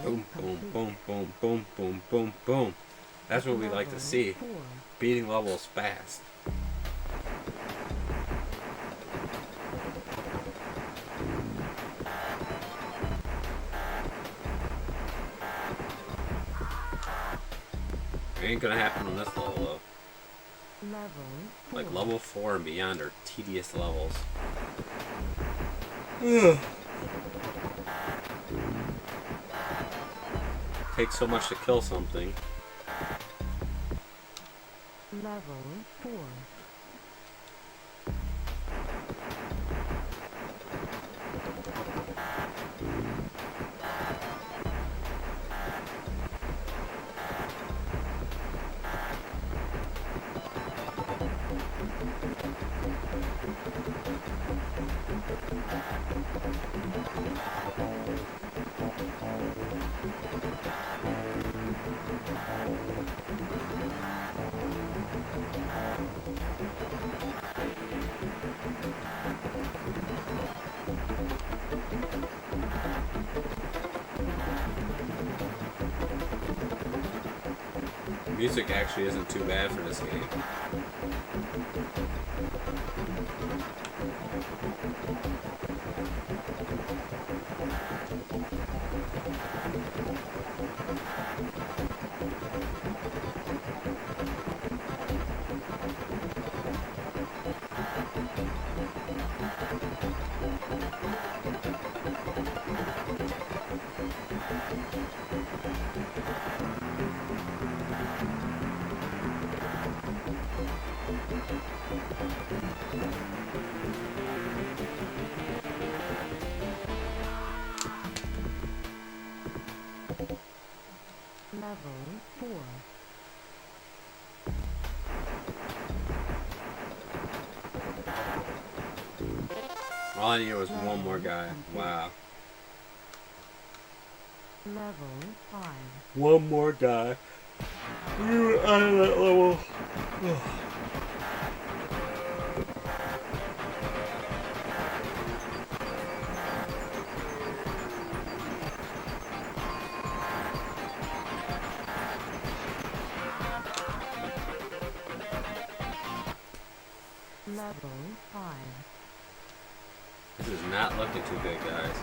Boom, boom, boom, boom, boom, boom, boom, boom. That's what we like to see. 4. Beating levels fast. Ain't gonna happen on this level though. Level 4. Like level 4 and beyond are tedious levels. Ugh. Takes so much to kill something. Level 4. Music actually isn't too bad for this game. Level 4. All I needed was one more guy. Wow. Level 5. One more guy. We were out of that level. Level 5. This is not looking too good, guys.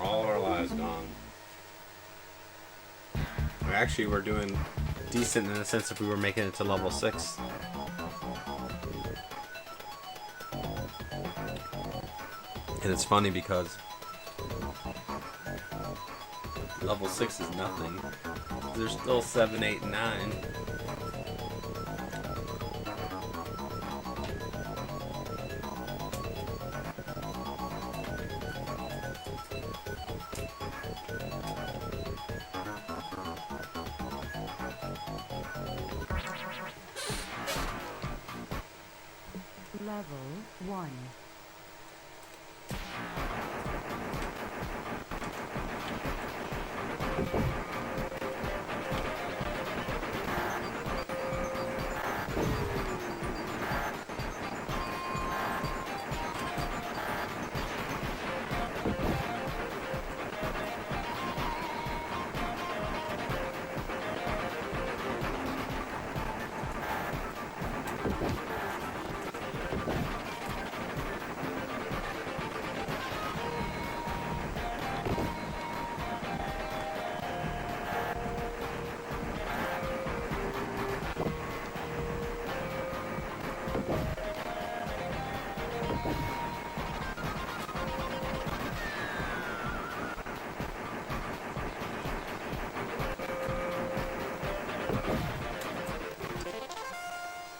All our lives gone. Actually, we're doing decent in the sense if we were making it to level 6. And it's funny because level 6 is nothing. There's still 7, 8, and 9. Level 1.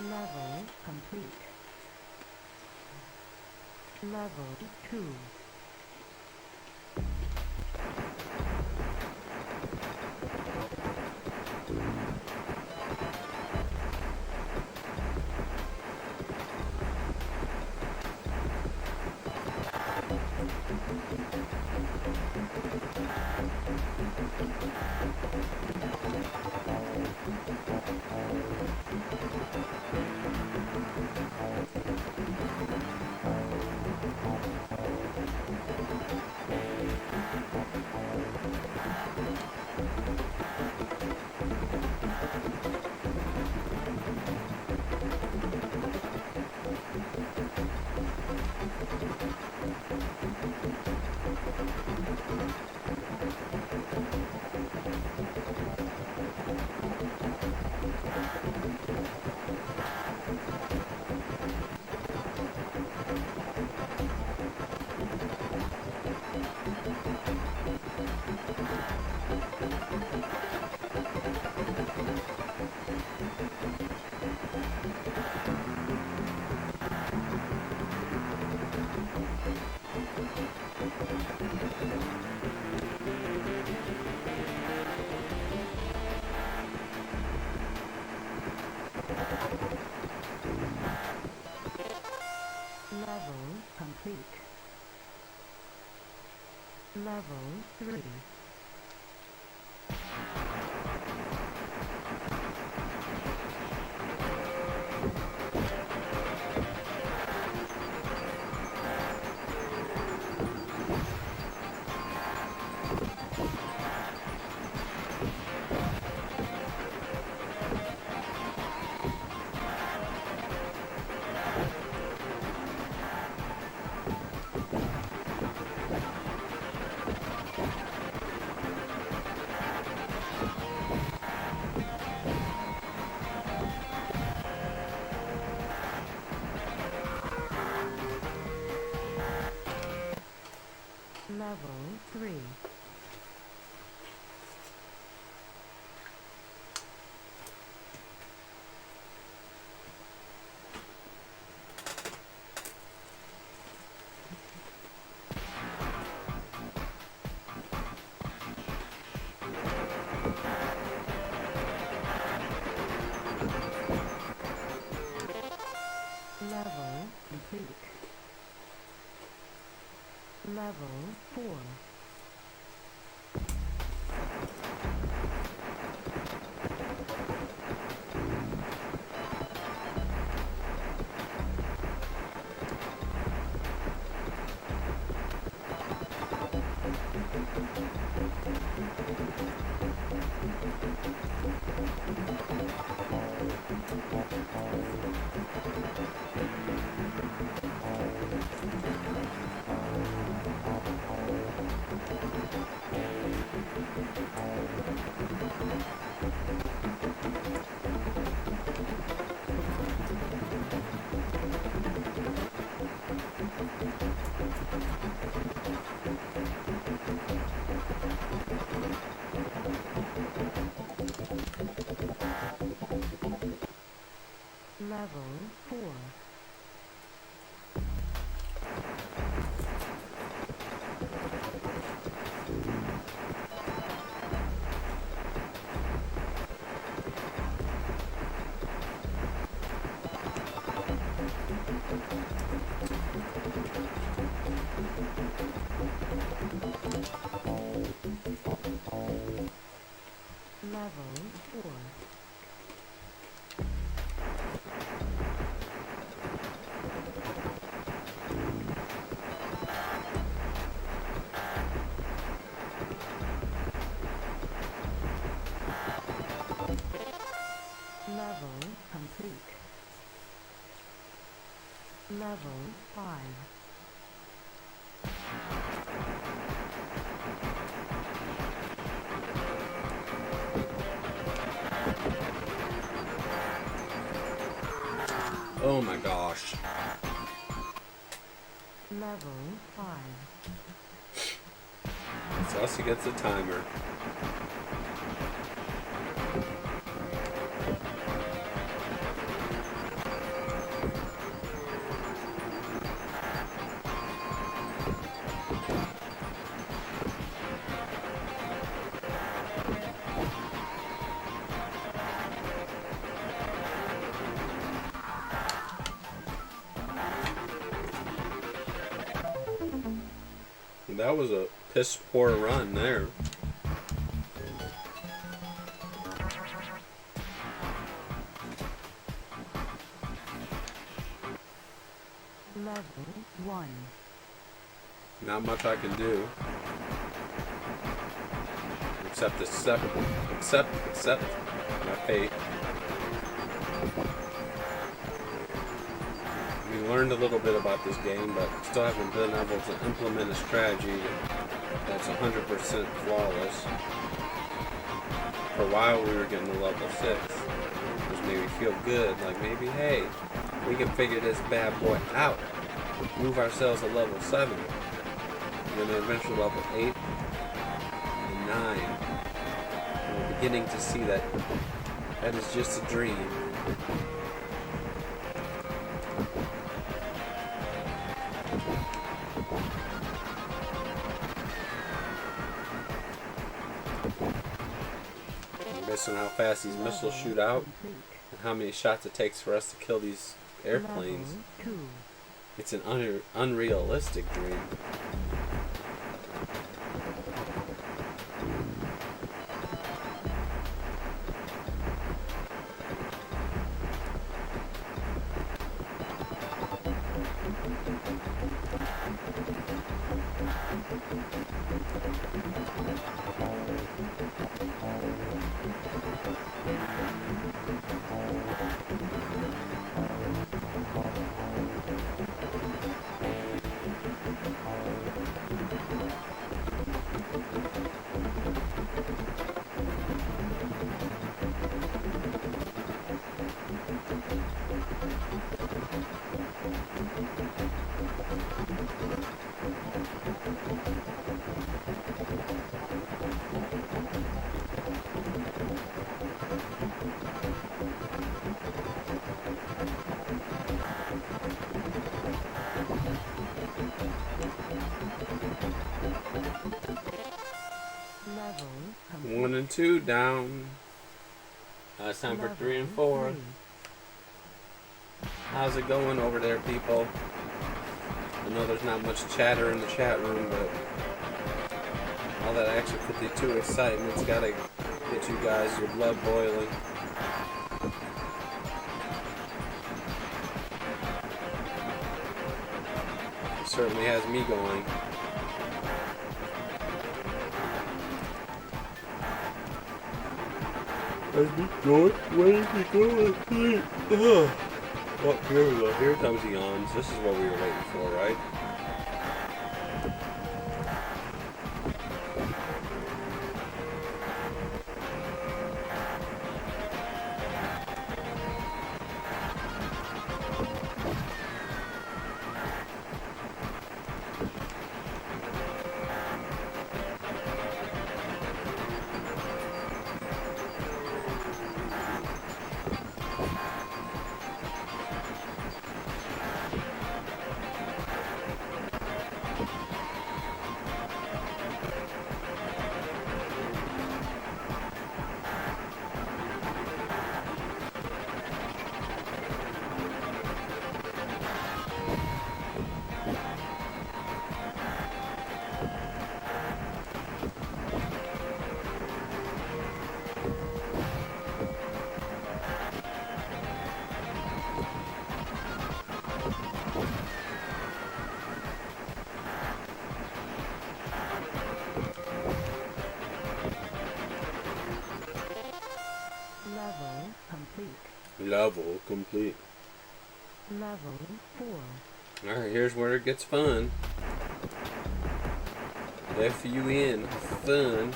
Level complete. Level 2. Level complete. Level 3. Level complete. Level 4. Level 4. Level 4. Level complete. Level 5. Oh my gosh. Level 5. Saucy gets a timer. That was a piss poor run there. Level 1. Not much I can do. Except accept my fate. We learned a little bit about this game, but still haven't been able to implement a strategy that's 100% flawless. For a while we were getting to level 6, which made me feel good, like maybe, hey, we can figure this bad boy out. Move ourselves to level 7. And then eventually level 8 and 9. And we're beginning to see that that is just a dream. Based on how fast these missiles shoot out and how many shots it takes for us to kill these airplanes, Level 2. it's an unrealistic dream. Level complete. 1 and 2 down. Now it's time for 3 and 4. Level 3. How's it going over there, people? I know there's not much chatter in the chat room, but all that Action 52 excitement's gotta get you guys your blood boiling. It certainly has me going. Where is he going? Ugh. Oh, here we go. Here comes the yawns. This is what we were waiting for, right? Level complete. Level complete. Level 4. Alright, here's where it gets fun. F-U-N. Fun.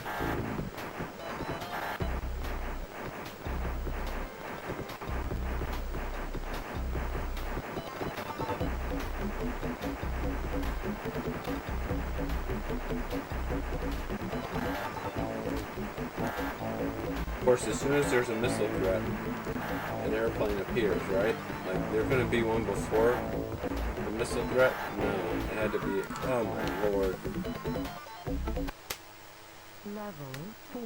Of course, as soon as there's a missile threat, an airplane appears, right? Like, there couldn't be one before the missile threat? No, it had to be, oh my lord. Level 4.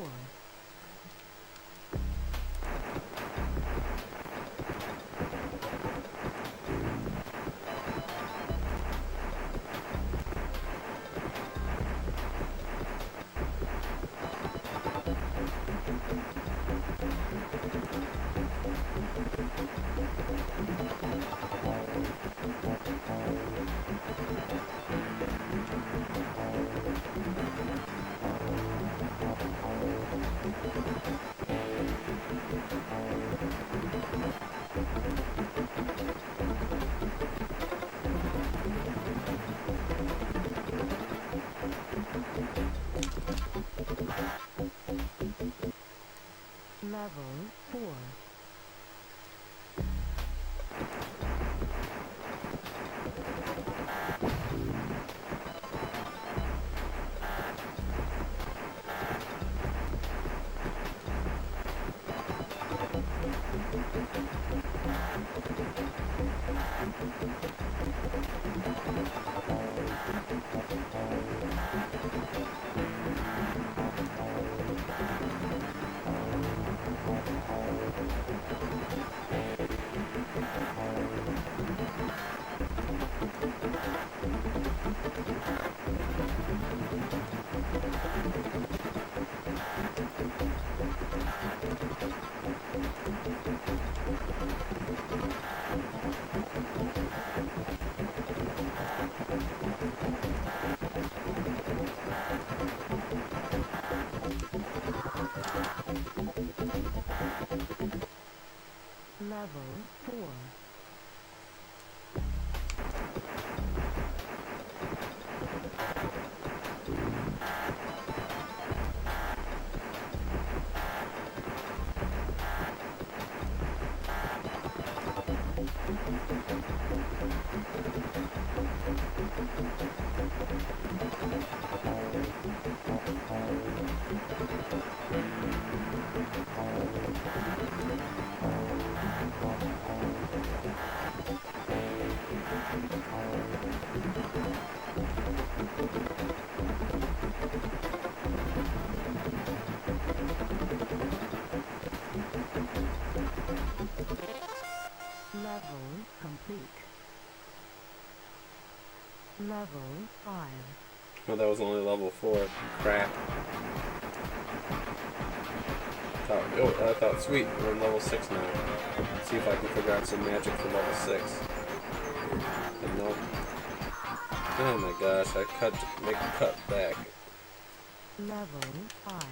Level 5. Oh, that was only level 4. Crap. I thought, sweet, we're in level 6 now. Let's see if I can figure out some magic for level 6. But nope. Oh my gosh, make a cut back. Level 5.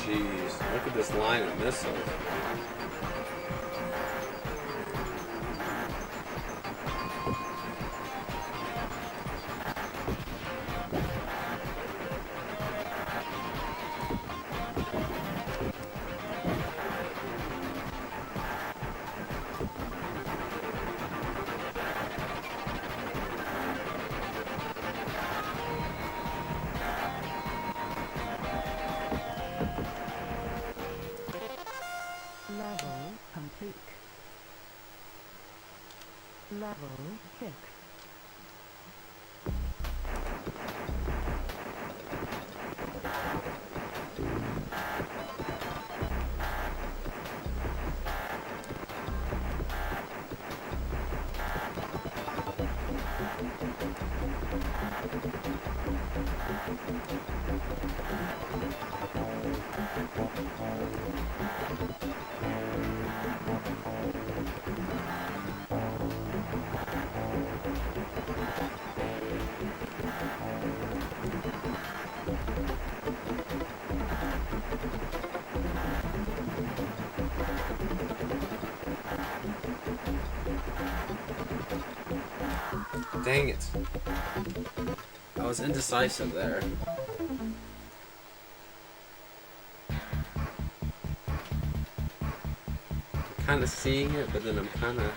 Jeez, look at this line of missiles. Level complete. Level 6. Dang it. I was indecisive there. I'm kind of seeing it, but then I'm kind of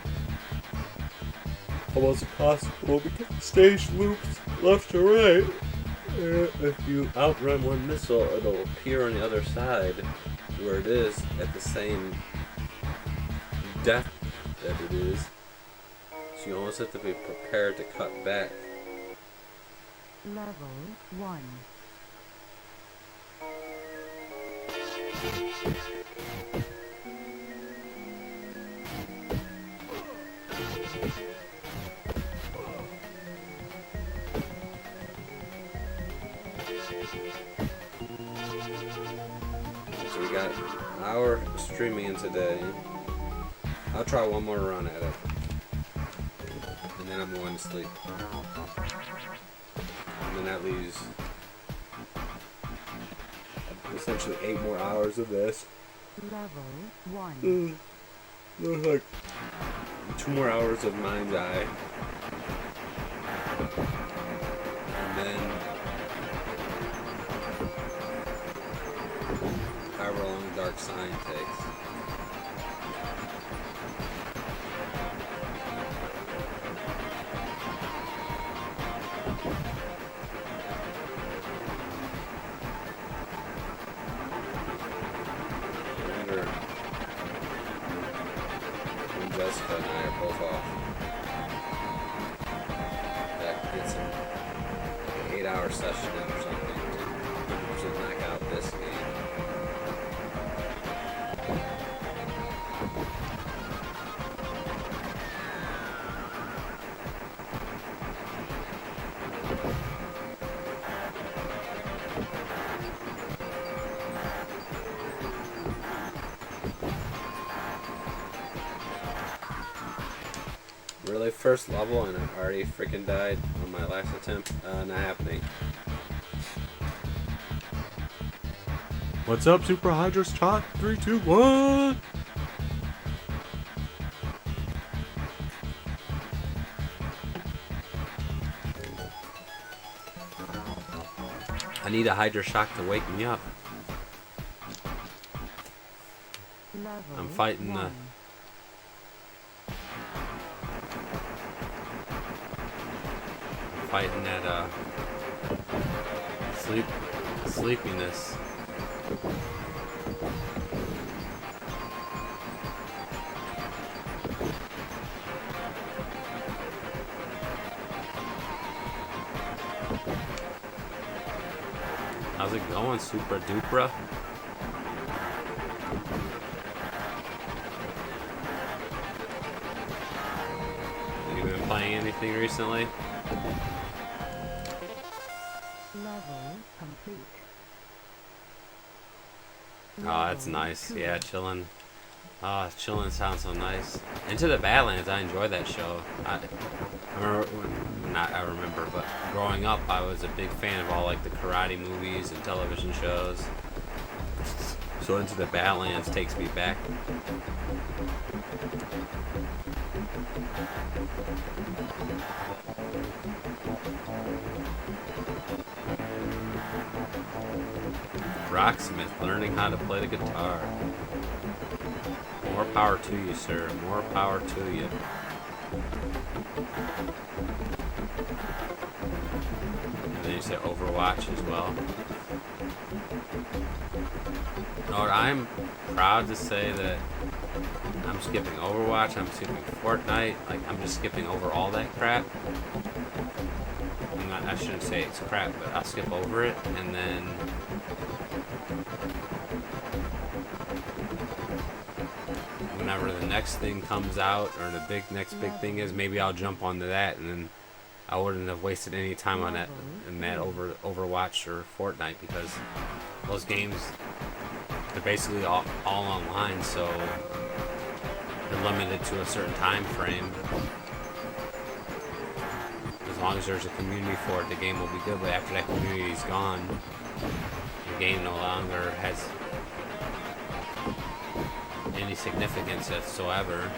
almost impossible because the stage loops left to right. If you outrun one missile, it'll appear on the other side where it is at the same depth that it is. So you almost have to be prepared to cut back. Level 1. So we got an hour streaming in today. I'll try one more run at it. And then I'm going to sleep. And then that leaves essentially 8 more hours of this. Level 1. There's like 2 more hours of Mind's Eye. And then however long Dark Sign takes. Jessica and I are both off. That gets an 8-hour session in or something to 100% knock out this game. Really, first level and I already freaking died on my last attempt? Not happening. What's up, Super Hydra's chat? 3, 2, 1. I need a Hydra Shock to wake me up. Level I'm fighting the... 1. Fighting that sleepiness. How's it going, Super Dupra? You been playing anything recently? Level complete. Oh, that's Level nice. 2. Yeah, chilling. Oh, chilling sounds so nice. Into the Badlands, I enjoy that show. I remember, not I remember, but growing up, I was a big fan of all like the karate movies and television shows. So Into the Badlands takes me back. Rocksmith, learning how to play the guitar. More power to you, sir. More power to you. And then you said Overwatch as well. Lord, I'm proud to say that I'm skipping Overwatch, I'm skipping Fortnite, like I'm just skipping over all that crap. I shouldn't say it's crap, but I'll skip over it, and then whenever the next thing comes out, or the next big thing is, maybe I'll jump onto that, and then I wouldn't have wasted any time on that in that Overwatch or Fortnite, because those games, they're basically all online, so they're limited to a certain time frame. As long as there's a community for it, the game will be good, but after that community is gone, the game no longer has any significance whatsoever.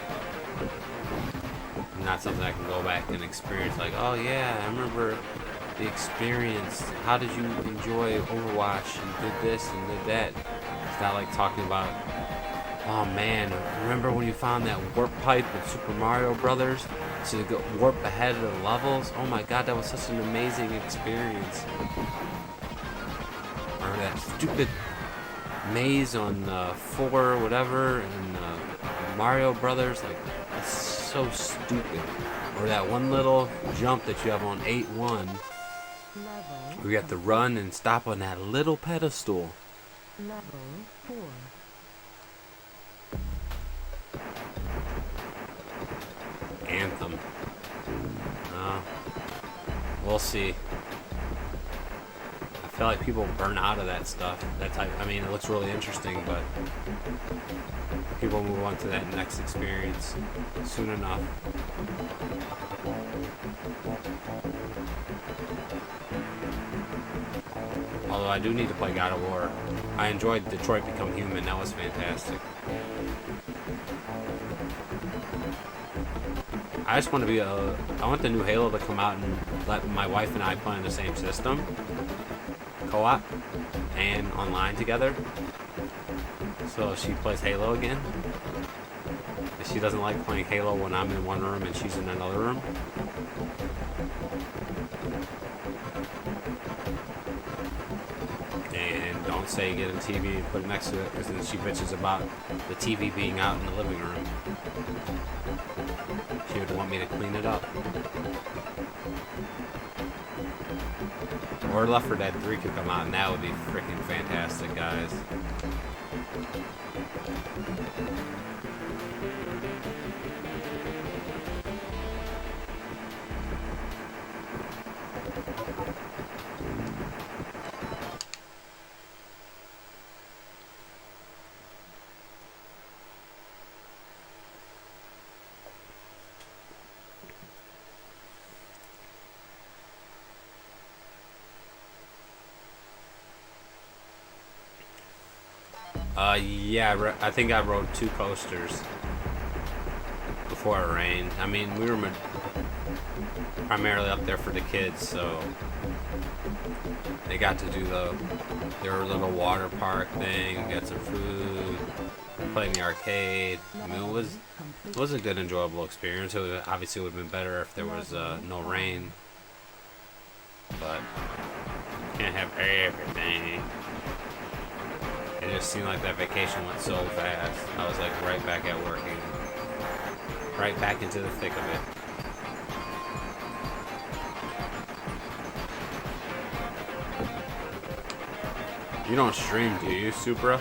Not something I can go back and experience, like, oh yeah, I remember the experience. How did you enjoy Overwatch? You did this and did that. It's not like talking about, oh man, remember when you found that warp pipe in Super Mario Brothers to go warp ahead of the levels? Oh my god, that was such an amazing experience. Or that stupid maze on 4 whatever in Mario Brothers, like, that's so stupid. Or that one little jump that you have on 8-1 Level where you have to run and stop on that little pedestal. Level 4. Anthem. We'll see. I feel like people burn out of that stuff. That type. I mean, it looks really interesting, but people move on to that next experience soon enough. Although I do need to play God of War. I enjoyed Detroit Become Human. That was fantastic. I just want to be I want the new Halo to come out and let my wife and I play on the same system, co-op, and online together. So she plays Halo again. She doesn't like playing Halo when I'm in one room and she's in another room. And don't say get a TV and put it next to it, because then she bitches about the TV being out in the living room. She would want me to clean it up. Or Left 4 Dead 3 could come out, and that would be freaking fantastic, guys. Yeah, I think I wrote 2 posters before it rained. I mean, we were primarily up there for the kids, so they got to do their little water park thing, get some food, play in the arcade. I mean, it was a good, enjoyable experience. Obviously, it would have been better if there was no rain, but you can't have everything. It just seemed like that vacation went so fast. I was like right back at work again. Right back into the thick of it. You don't stream, do you, Supra?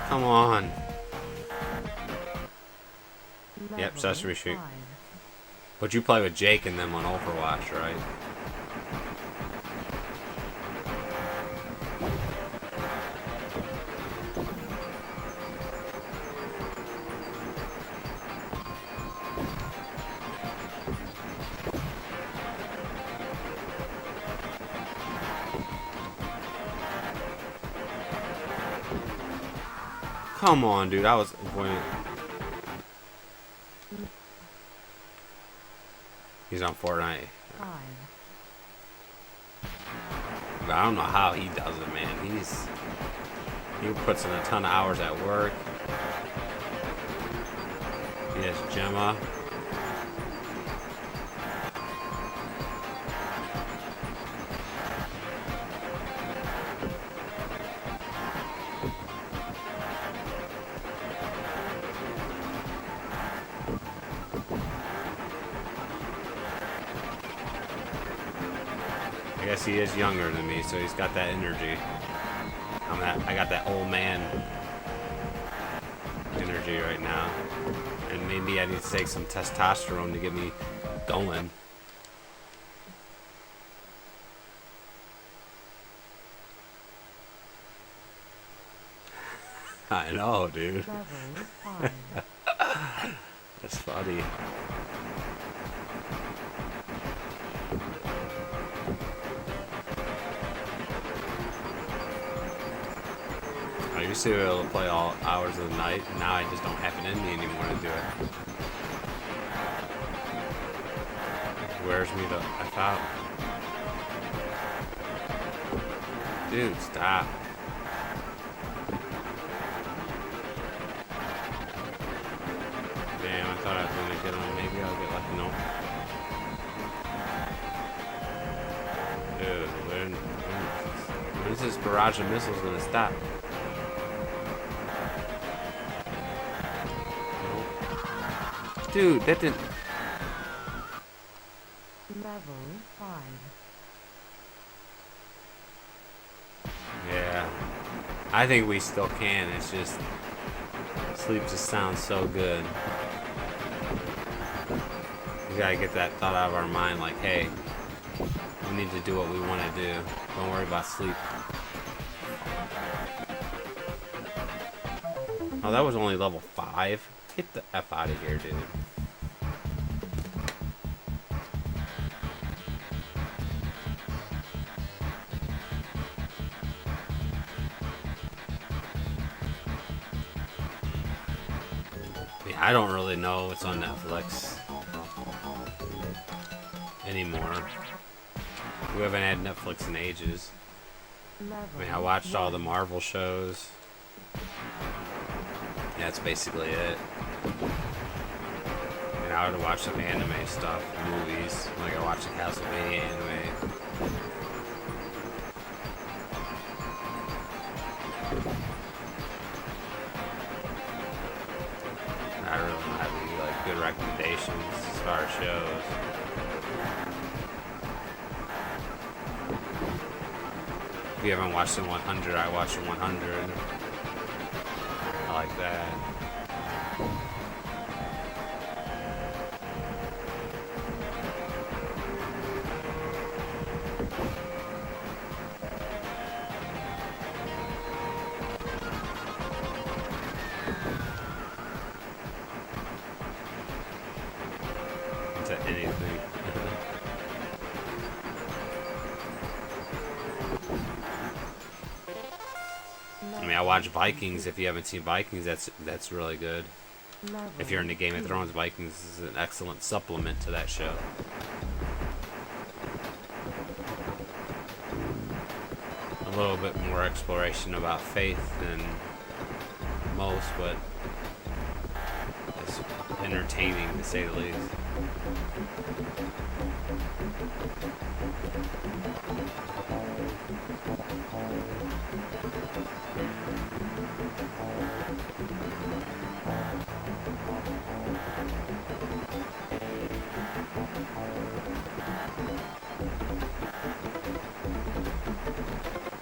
Come on. Yep, Sesame Street. But you play with Jake and them on Overwatch, right? Come on, dude. I was avoiding. He's on Fortnite. But I don't know how he does it, man. He puts in a ton of hours at work. He has Gemma. I guess he is younger than me, so he's got that energy. I got that old man energy right now. And maybe I need to take some testosterone to get me going. I know, dude. That's funny. I used to be able to play all hours of the night, and now I just don't have it in me anymore to do it. It wears me the F out. Dude, stop. Damn, I thought I was gonna get on. Maybe I'll get lucky. Nope. Dude, when's this barrage of missiles gonna stop? Dude, that didn't. Level 5. Yeah. I think we still can. It's just. Sleep just sounds so good. We gotta get that thought out of our mind like, hey, we need to do what we want to do. Don't worry about sleep. Oh, that was only level 5? Get the F out of here, dude. Yeah, I don't really know what's on Netflix anymore. We haven't had Netflix in ages. I mean, I watched all the Marvel shows. Yeah, that's basically it. And I would watch some anime stuff, movies. Like I watched the Castlevania anime. I really don't have any like good recommendations as far as shows. If you haven't watched the 100, I watched the 100. I like that. To anything. I mean, I watch Vikings. If you haven't seen Vikings, that's really good. If you're into Game of Thrones, Vikings is an excellent supplement to that show. A little bit more exploration about faith than most, but it's entertaining to say the least.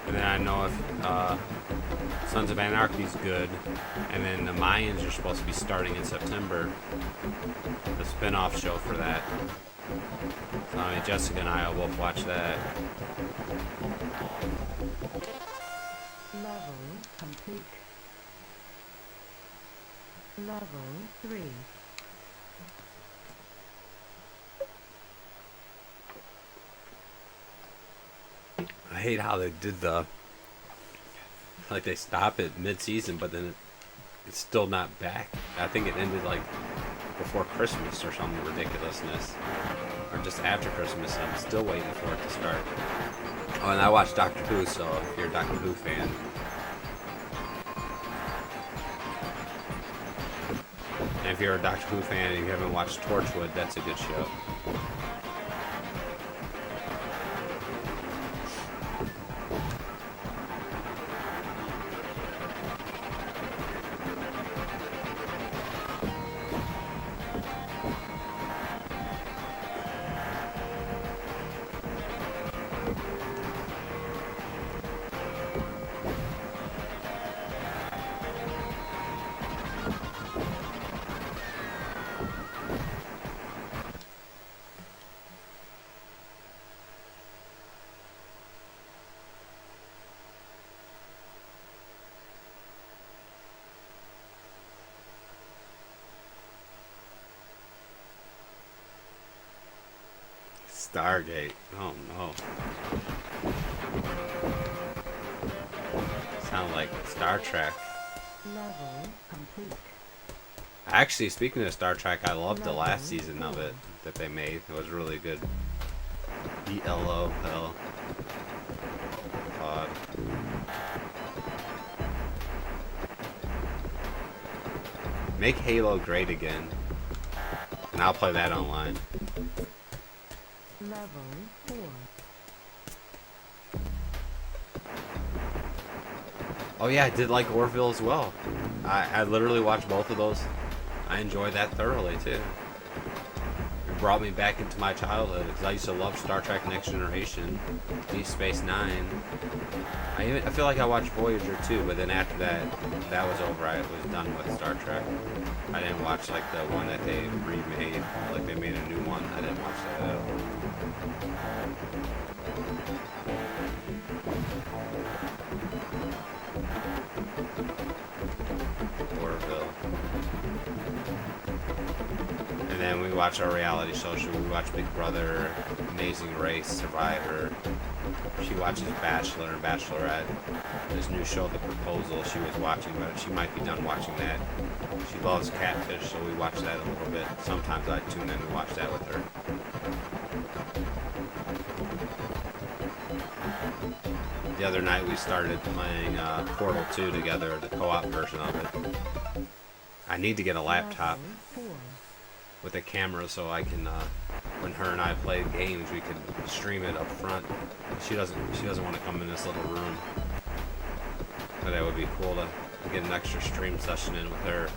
And then I know if Sons of Anarchy is good, and then the Mayans are supposed to be starting in September, the spin-off show for that. So I mean, Jessica and I will both watch that. Level complete. Level 3. I hate how they did like they stop it mid-season, but then it's still not back. I think it ended like before Christmas or some ridiculousness, or just after Christmas. And I'm still waiting for it to start. Oh, and I watch Doctor Who, so if you're a Doctor Who fan, and if you're a Doctor Who fan and you haven't watched Torchwood, that's a good show. Stargate. Oh no. Sound like Star Trek. Level complete. Actually, speaking of Star Trek, I loved the last season of it that they made. It was really good. ELO. God. Make Halo great again. And I'll play that online. Level 4. Oh yeah, I did like Orville as well. I literally watched both of those. I enjoyed that thoroughly too. It brought me back into my childhood because I used to love Star Trek Next Generation, Deep Space Nine. I feel like I watched Voyager too, but then after that was over. I was done with Star Trek. I didn't watch like the one that they remade, like they made a new one. I didn't watch that at all. Orville. And then we watch our reality shows. We watch Big Brother, Amazing Race, Survivor. She watches Bachelor and Bachelorette. This new show, The Proposal, she was watching, but she might be done watching that. She loves Catfish, so we watch that a little bit. Sometimes I tune in and watch that with her. the other night we started playing Portal 2 together, the co-op version of it. I need to get a laptop Level 4. with a camera so I can, when her and I play games, we can stream it up front. She doesn't want to come in this little room. But it would be cool to get an extra stream session in with her.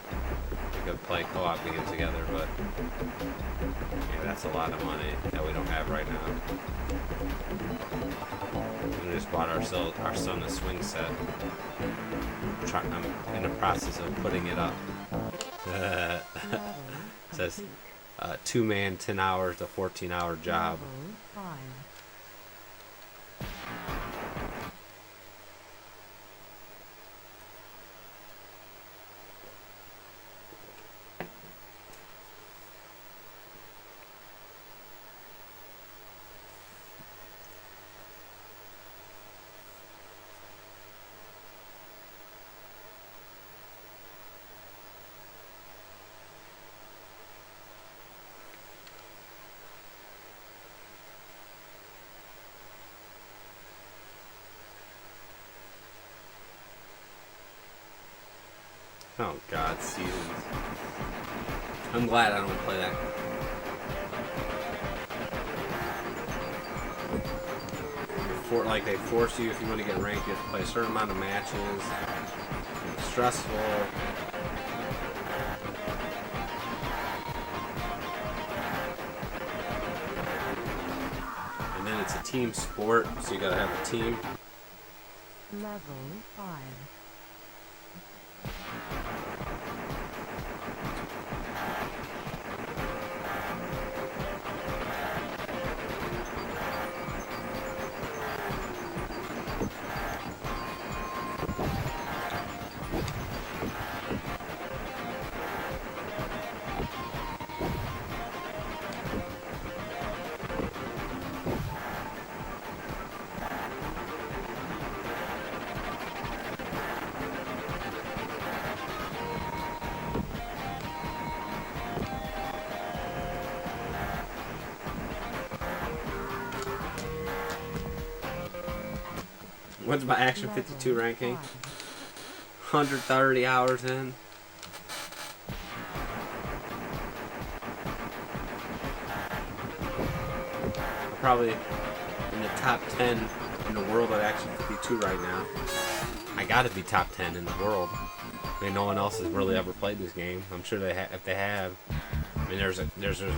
We could play co-op games together, but yeah, that's a lot of money that we don't have right now. We just bought our son a swing set. I'm in the process of putting it up. It says 2-man, 10 hours, a 14-hour job. Level 5. Oh God, seasons. I'm glad I don't play that. Like they force you, if you want to get ranked, you have to play a certain amount of matches. It's stressful. And then it's a team sport, so you gotta have a team. Level 5. What's my Action 52 ranking? 130 hours in. Probably in the top 10 in the world at Action 52 right now. I gotta be top 10 in the world. I mean, no one else has really ever played this game. I'm sure they if they have. I mean, there's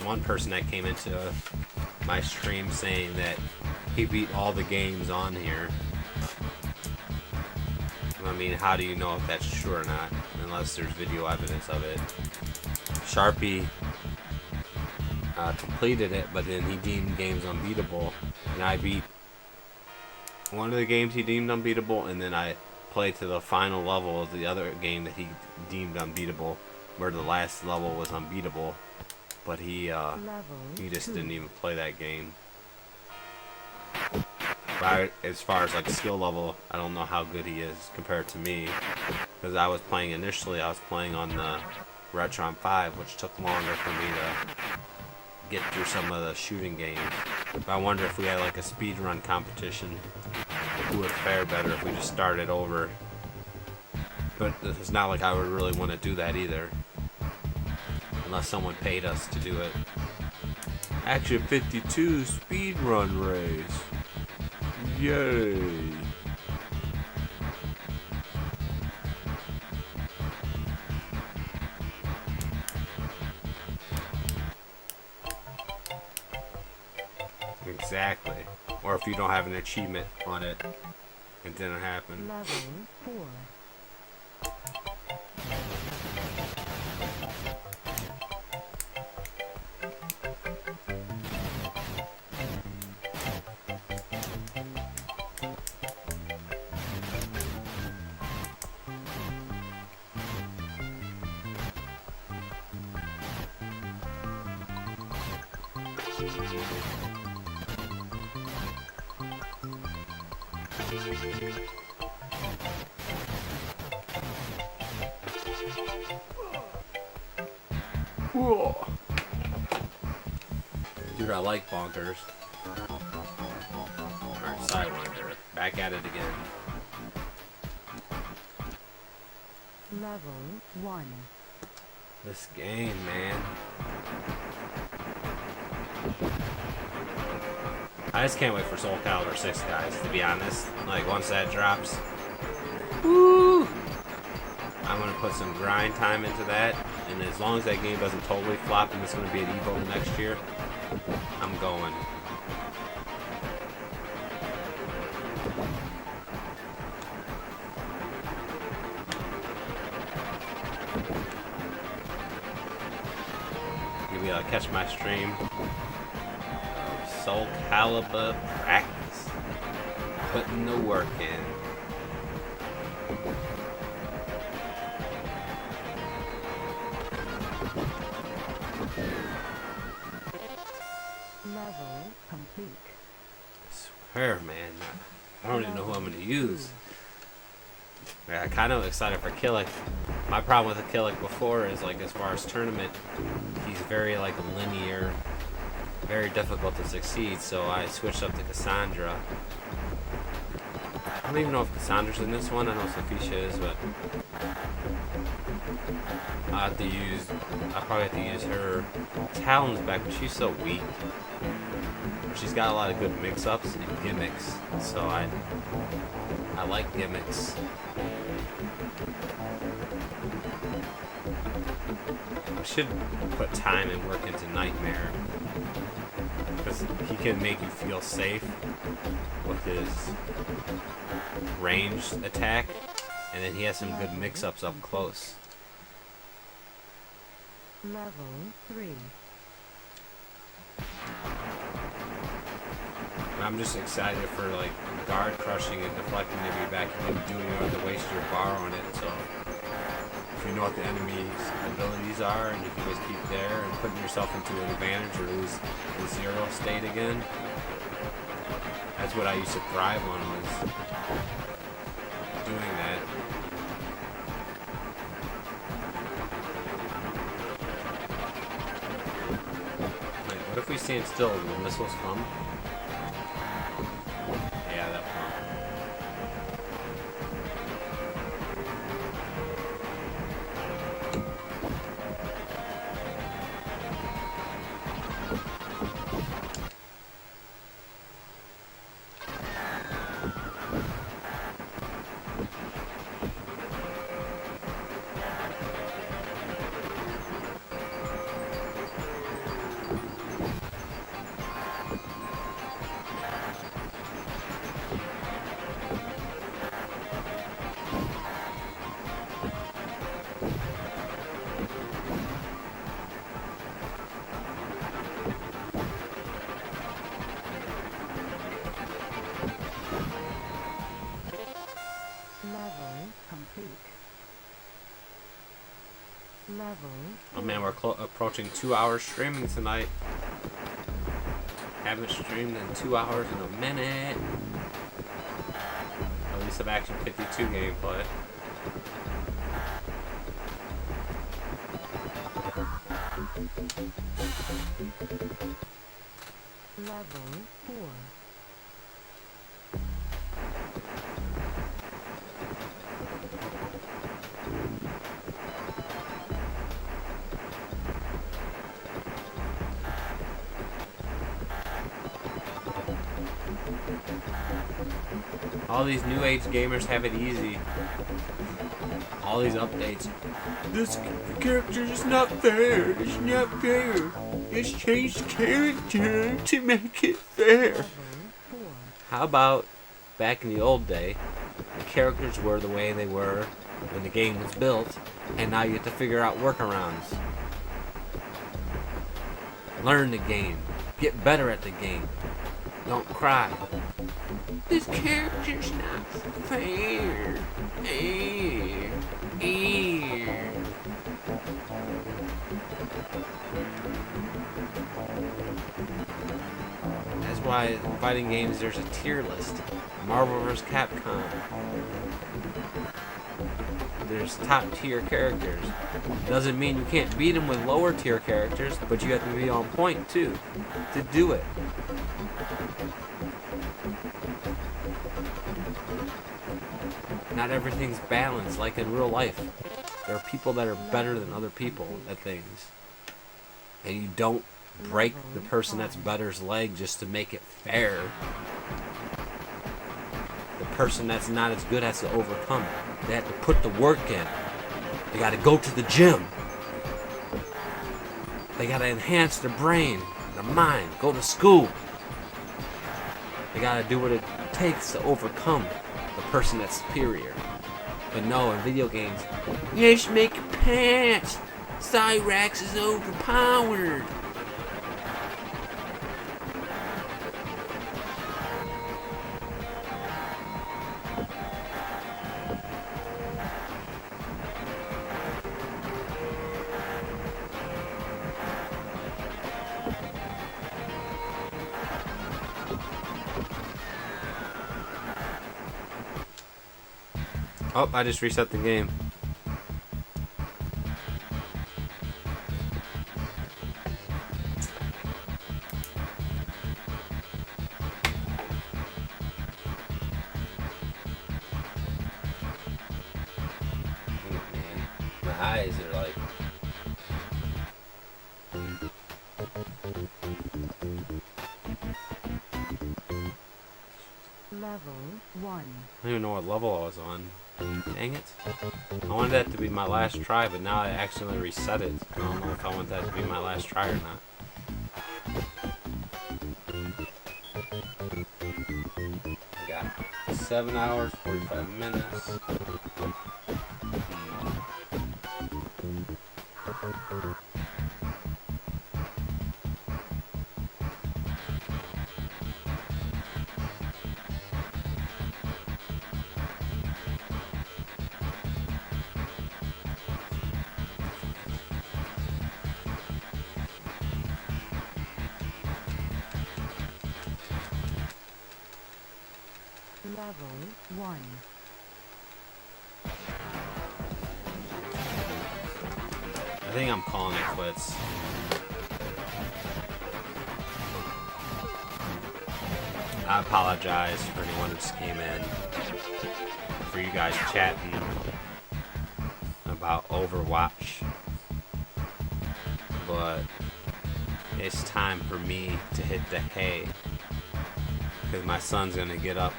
one person that came into my stream saying that he beat all the games on here. I mean, how do you know if that's true or not? Unless there's video evidence of it. Sharpie completed it, but then he deemed games unbeatable, and I beat one of the games he deemed unbeatable, and then I played to the final level of the other game that he deemed unbeatable, where the last level was unbeatable, but he just didn't even play that game. But as far as like skill level, I don't know how good he is compared to me, because I was playing initially. I was playing on the Retron 5, which took longer for me to get through some of the shooting games. But I wonder if we had like a speed run competition, who would fare better if we just started over. But it's not like I would really want to do that either, unless someone paid us to do it. Action 52 speed run race. Yay! Exactly. Or if you don't have an achievement on it, it didn't happen. Level 4. Whoa. Dude, I like bonkers. Alright, Sidewinder. Back at it again. Level 1. This game, man. I just can't wait for Soul Calibur 6, guys, to be honest. Like, once that drops, woo! I'm gonna put some grind time into that, and as long as that game doesn't totally flop and it's gonna be at Evo next year, I'm going. Maybe I'll catch my stream. Soul Calibur practice. Putting the work in. Level complete. Swear, man. I don't even know who I'm going to use. Yeah, I'm kind of excited for Killick. My problem with Killick before is, like, as far as tournament, he's very, like, linear, very difficult to succeed, so I switched up to Cassandra. I don't even know if Cassandra's in this one. I know Sophisha is, but I'll probably have to use her. Talon's back, but she's so weak. She's got a lot of good mix-ups and gimmicks, so I like gimmicks. I should put time and work into Nightmare, because he can make you feel safe with his ranged attack, and then he has some good mix-ups up close. Level 3. And I'm just excited for, like, guard crushing and deflecting to be back and doing it with the waste your bar on it, so if you know what the enemy's abilities are and you can just keep there and putting yourself into an advantage or lose the zero state again. That's what I used to thrive on, was doing that. Like, what if we stand still and the missiles come? Yeah, that one. Level complete. Level. Oh man, we're approaching 2 hours streaming tonight. Haven't streamed in 2 hours in a minute. At least some Action 52 gameplay. Level 4. All these new age gamers have it easy. All these updates. This character is not fair. It's not fair. It's changed character to make it fair. Level 4. How about back in the old day, the characters were the way they were when the game was built, and now you have to figure out workarounds. Learn the game. Get better at the game. Don't cry. This character's not fair. That's why in fighting games there's a tier list. Marvel vs. Capcom. There's top tier characters. Doesn't mean you can't beat them with lower tier characters, but you have to be on point too to do it. Not everything's balanced like in real life. There are people that are better than other people at things. And you don't break the person that's better's leg just to make it fair. The person that's not as good has to overcome it. They have to put the work in. They got to go to the gym. They got to enhance their brain, their mind, go to school. They got to do what it takes to overcome the person that's superior. But no, in video games, you should make your pants. Cyrax is overpowered. Oh, I just reset the game. Man, my eyes are like... Level 1. I don't even know what level I was on. Dang it. I wanted that to be my last try, but now I accidentally reset it. I don't know if I want that to be my last try or not. I got 7 hours, 45 minutes. Level 1. I think I'm calling it quits. I apologize for anyone who just came in. For you guys chatting about Overwatch. But it's time for me to hit the hay. Because my son's going to get up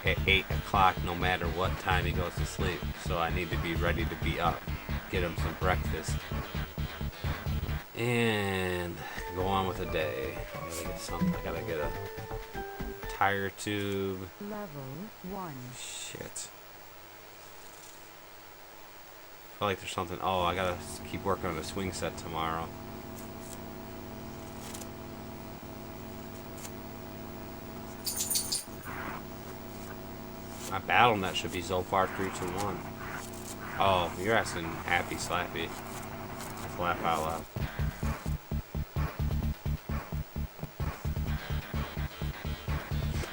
at 8 o'clock no matter what time he goes to sleep. So I need to be ready to be up. Get him some breakfast. And go on with the day. I gotta get something. I gotta get a tire tube. Level 1. Shit. I feel like there's something. Oh, I gotta keep working on the swing set tomorrow. My battle net should be Zophar 321. Oh, you're asking Happy Slappy. Let's laugh out loud.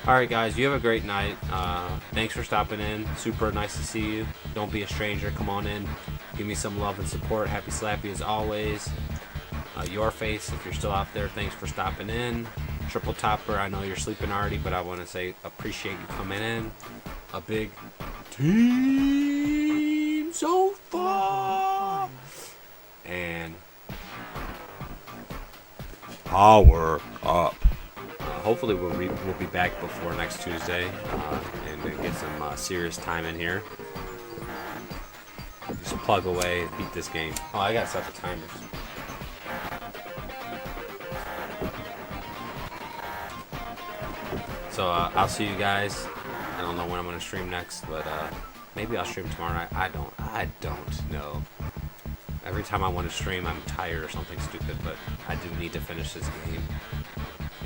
Alright guys, you have a great night. Thanks for stopping in. Super nice to see you. Don't be a stranger. Come on in. Give me some love and support. Happy Slappy as always. Your face, if you're still out there, thanks for stopping in. Triple Topper, I know you're sleeping already, but I want to say appreciate you coming in. A big team so far. And power up. Hopefully we'll be back before next Tuesday and get some serious time in here. Just plug away, beat this game. Oh, I gotta set the timers. So I'll see you guys. I don't know when I'm gonna stream next, but maybe I'll stream tomorrow night. I don't know. Every time I want to stream, I'm tired or something stupid, but I do need to finish this game.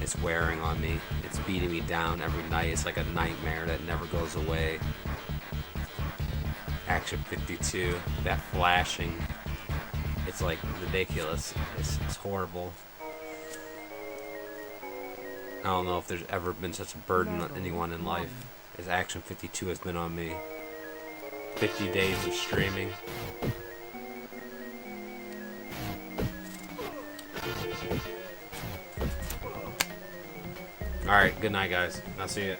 It's wearing on me. It's beating me down every night. It's like a nightmare that never goes away. Action 52, that flashing. It's like ridiculous. It's horrible. I don't know if there's ever been such a burden on anyone in life as Action 52 has been on me. 50 days of streaming. Alright, good night guys. I'll see you.